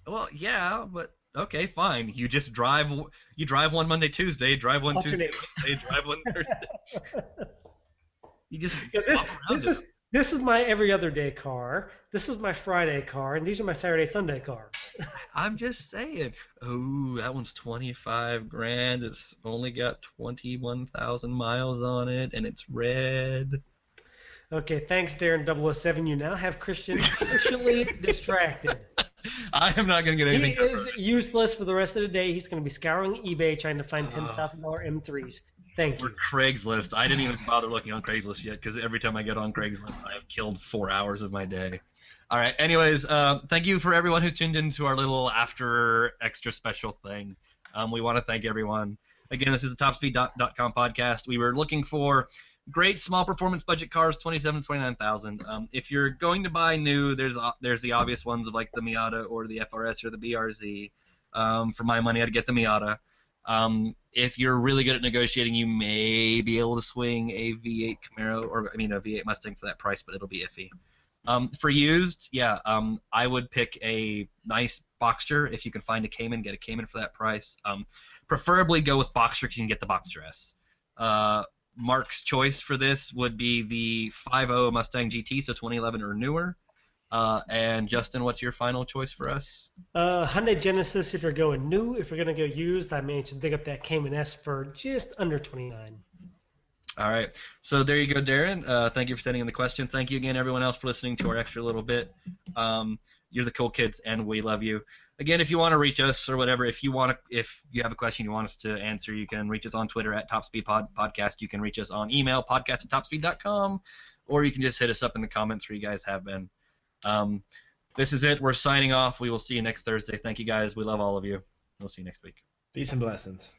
Well, yeah, but okay, fine. You just drive. You drive one Monday, Tuesday. Drive one Alternate. Tuesday, Wednesday. Drive one Thursday. You just Yeah, swap around it. this is my every other day car. This is my Friday car, and these are my Saturday, Sunday cars. I'm just saying. Oh, that one's 25 grand. It's only got 21,000 miles on it, and it's red. Okay, thanks, Darren 007. You now have Christian officially distracted. I am not going to get He anything. is useless for the rest of the day. He's going to be scouring eBay trying to find $10,000 M3s. Thank Or you. Craigslist. I didn't even bother looking on Craigslist yet because every time I get on Craigslist, I have killed 4 hours of my day. All right. Anyways, thank you for everyone who's tuned into our little after extra special thing. We want to thank everyone. Again, this is the TopSpeed.com podcast. We were looking for great small performance budget cars, 27 to 29,000. If you're going to buy new, there's the obvious ones of like the Miata or the FRS or the BRZ. For my money, I'd get the Miata. If you're really good at negotiating, you may be able to swing a V8 Camaro, or I mean a V8 Mustang for that price, but it'll be iffy. For used, yeah, I would pick a nice Boxster. If you can find a Cayman, get a Cayman for that price. Preferably go with Boxster because you can get the Boxster S. Mark's choice for this would be the 5.0 Mustang GT, so 2011 or newer. And Justin, what's your final choice for us? Hyundai Genesis if you're going new. If you're going to go used, I managed to dig up that Cayman S for just under 29. All right. So there you go, Darren. Thank you for sending in the question. Thank you again, everyone else, for listening to our extra little bit. You're the cool kids, and we love you. Again, if you want to reach us or whatever, if you have a question you want us to answer, you can reach us on Twitter at TopSpeedPodcast. You can reach us on email, podcast@TopSpeed.com, or you can just hit us up in the comments where you guys have been. This is it. We're signing off. We will see you next Thursday. Thank you, guys. We love all of you. We'll see you next week. Peace and blessings.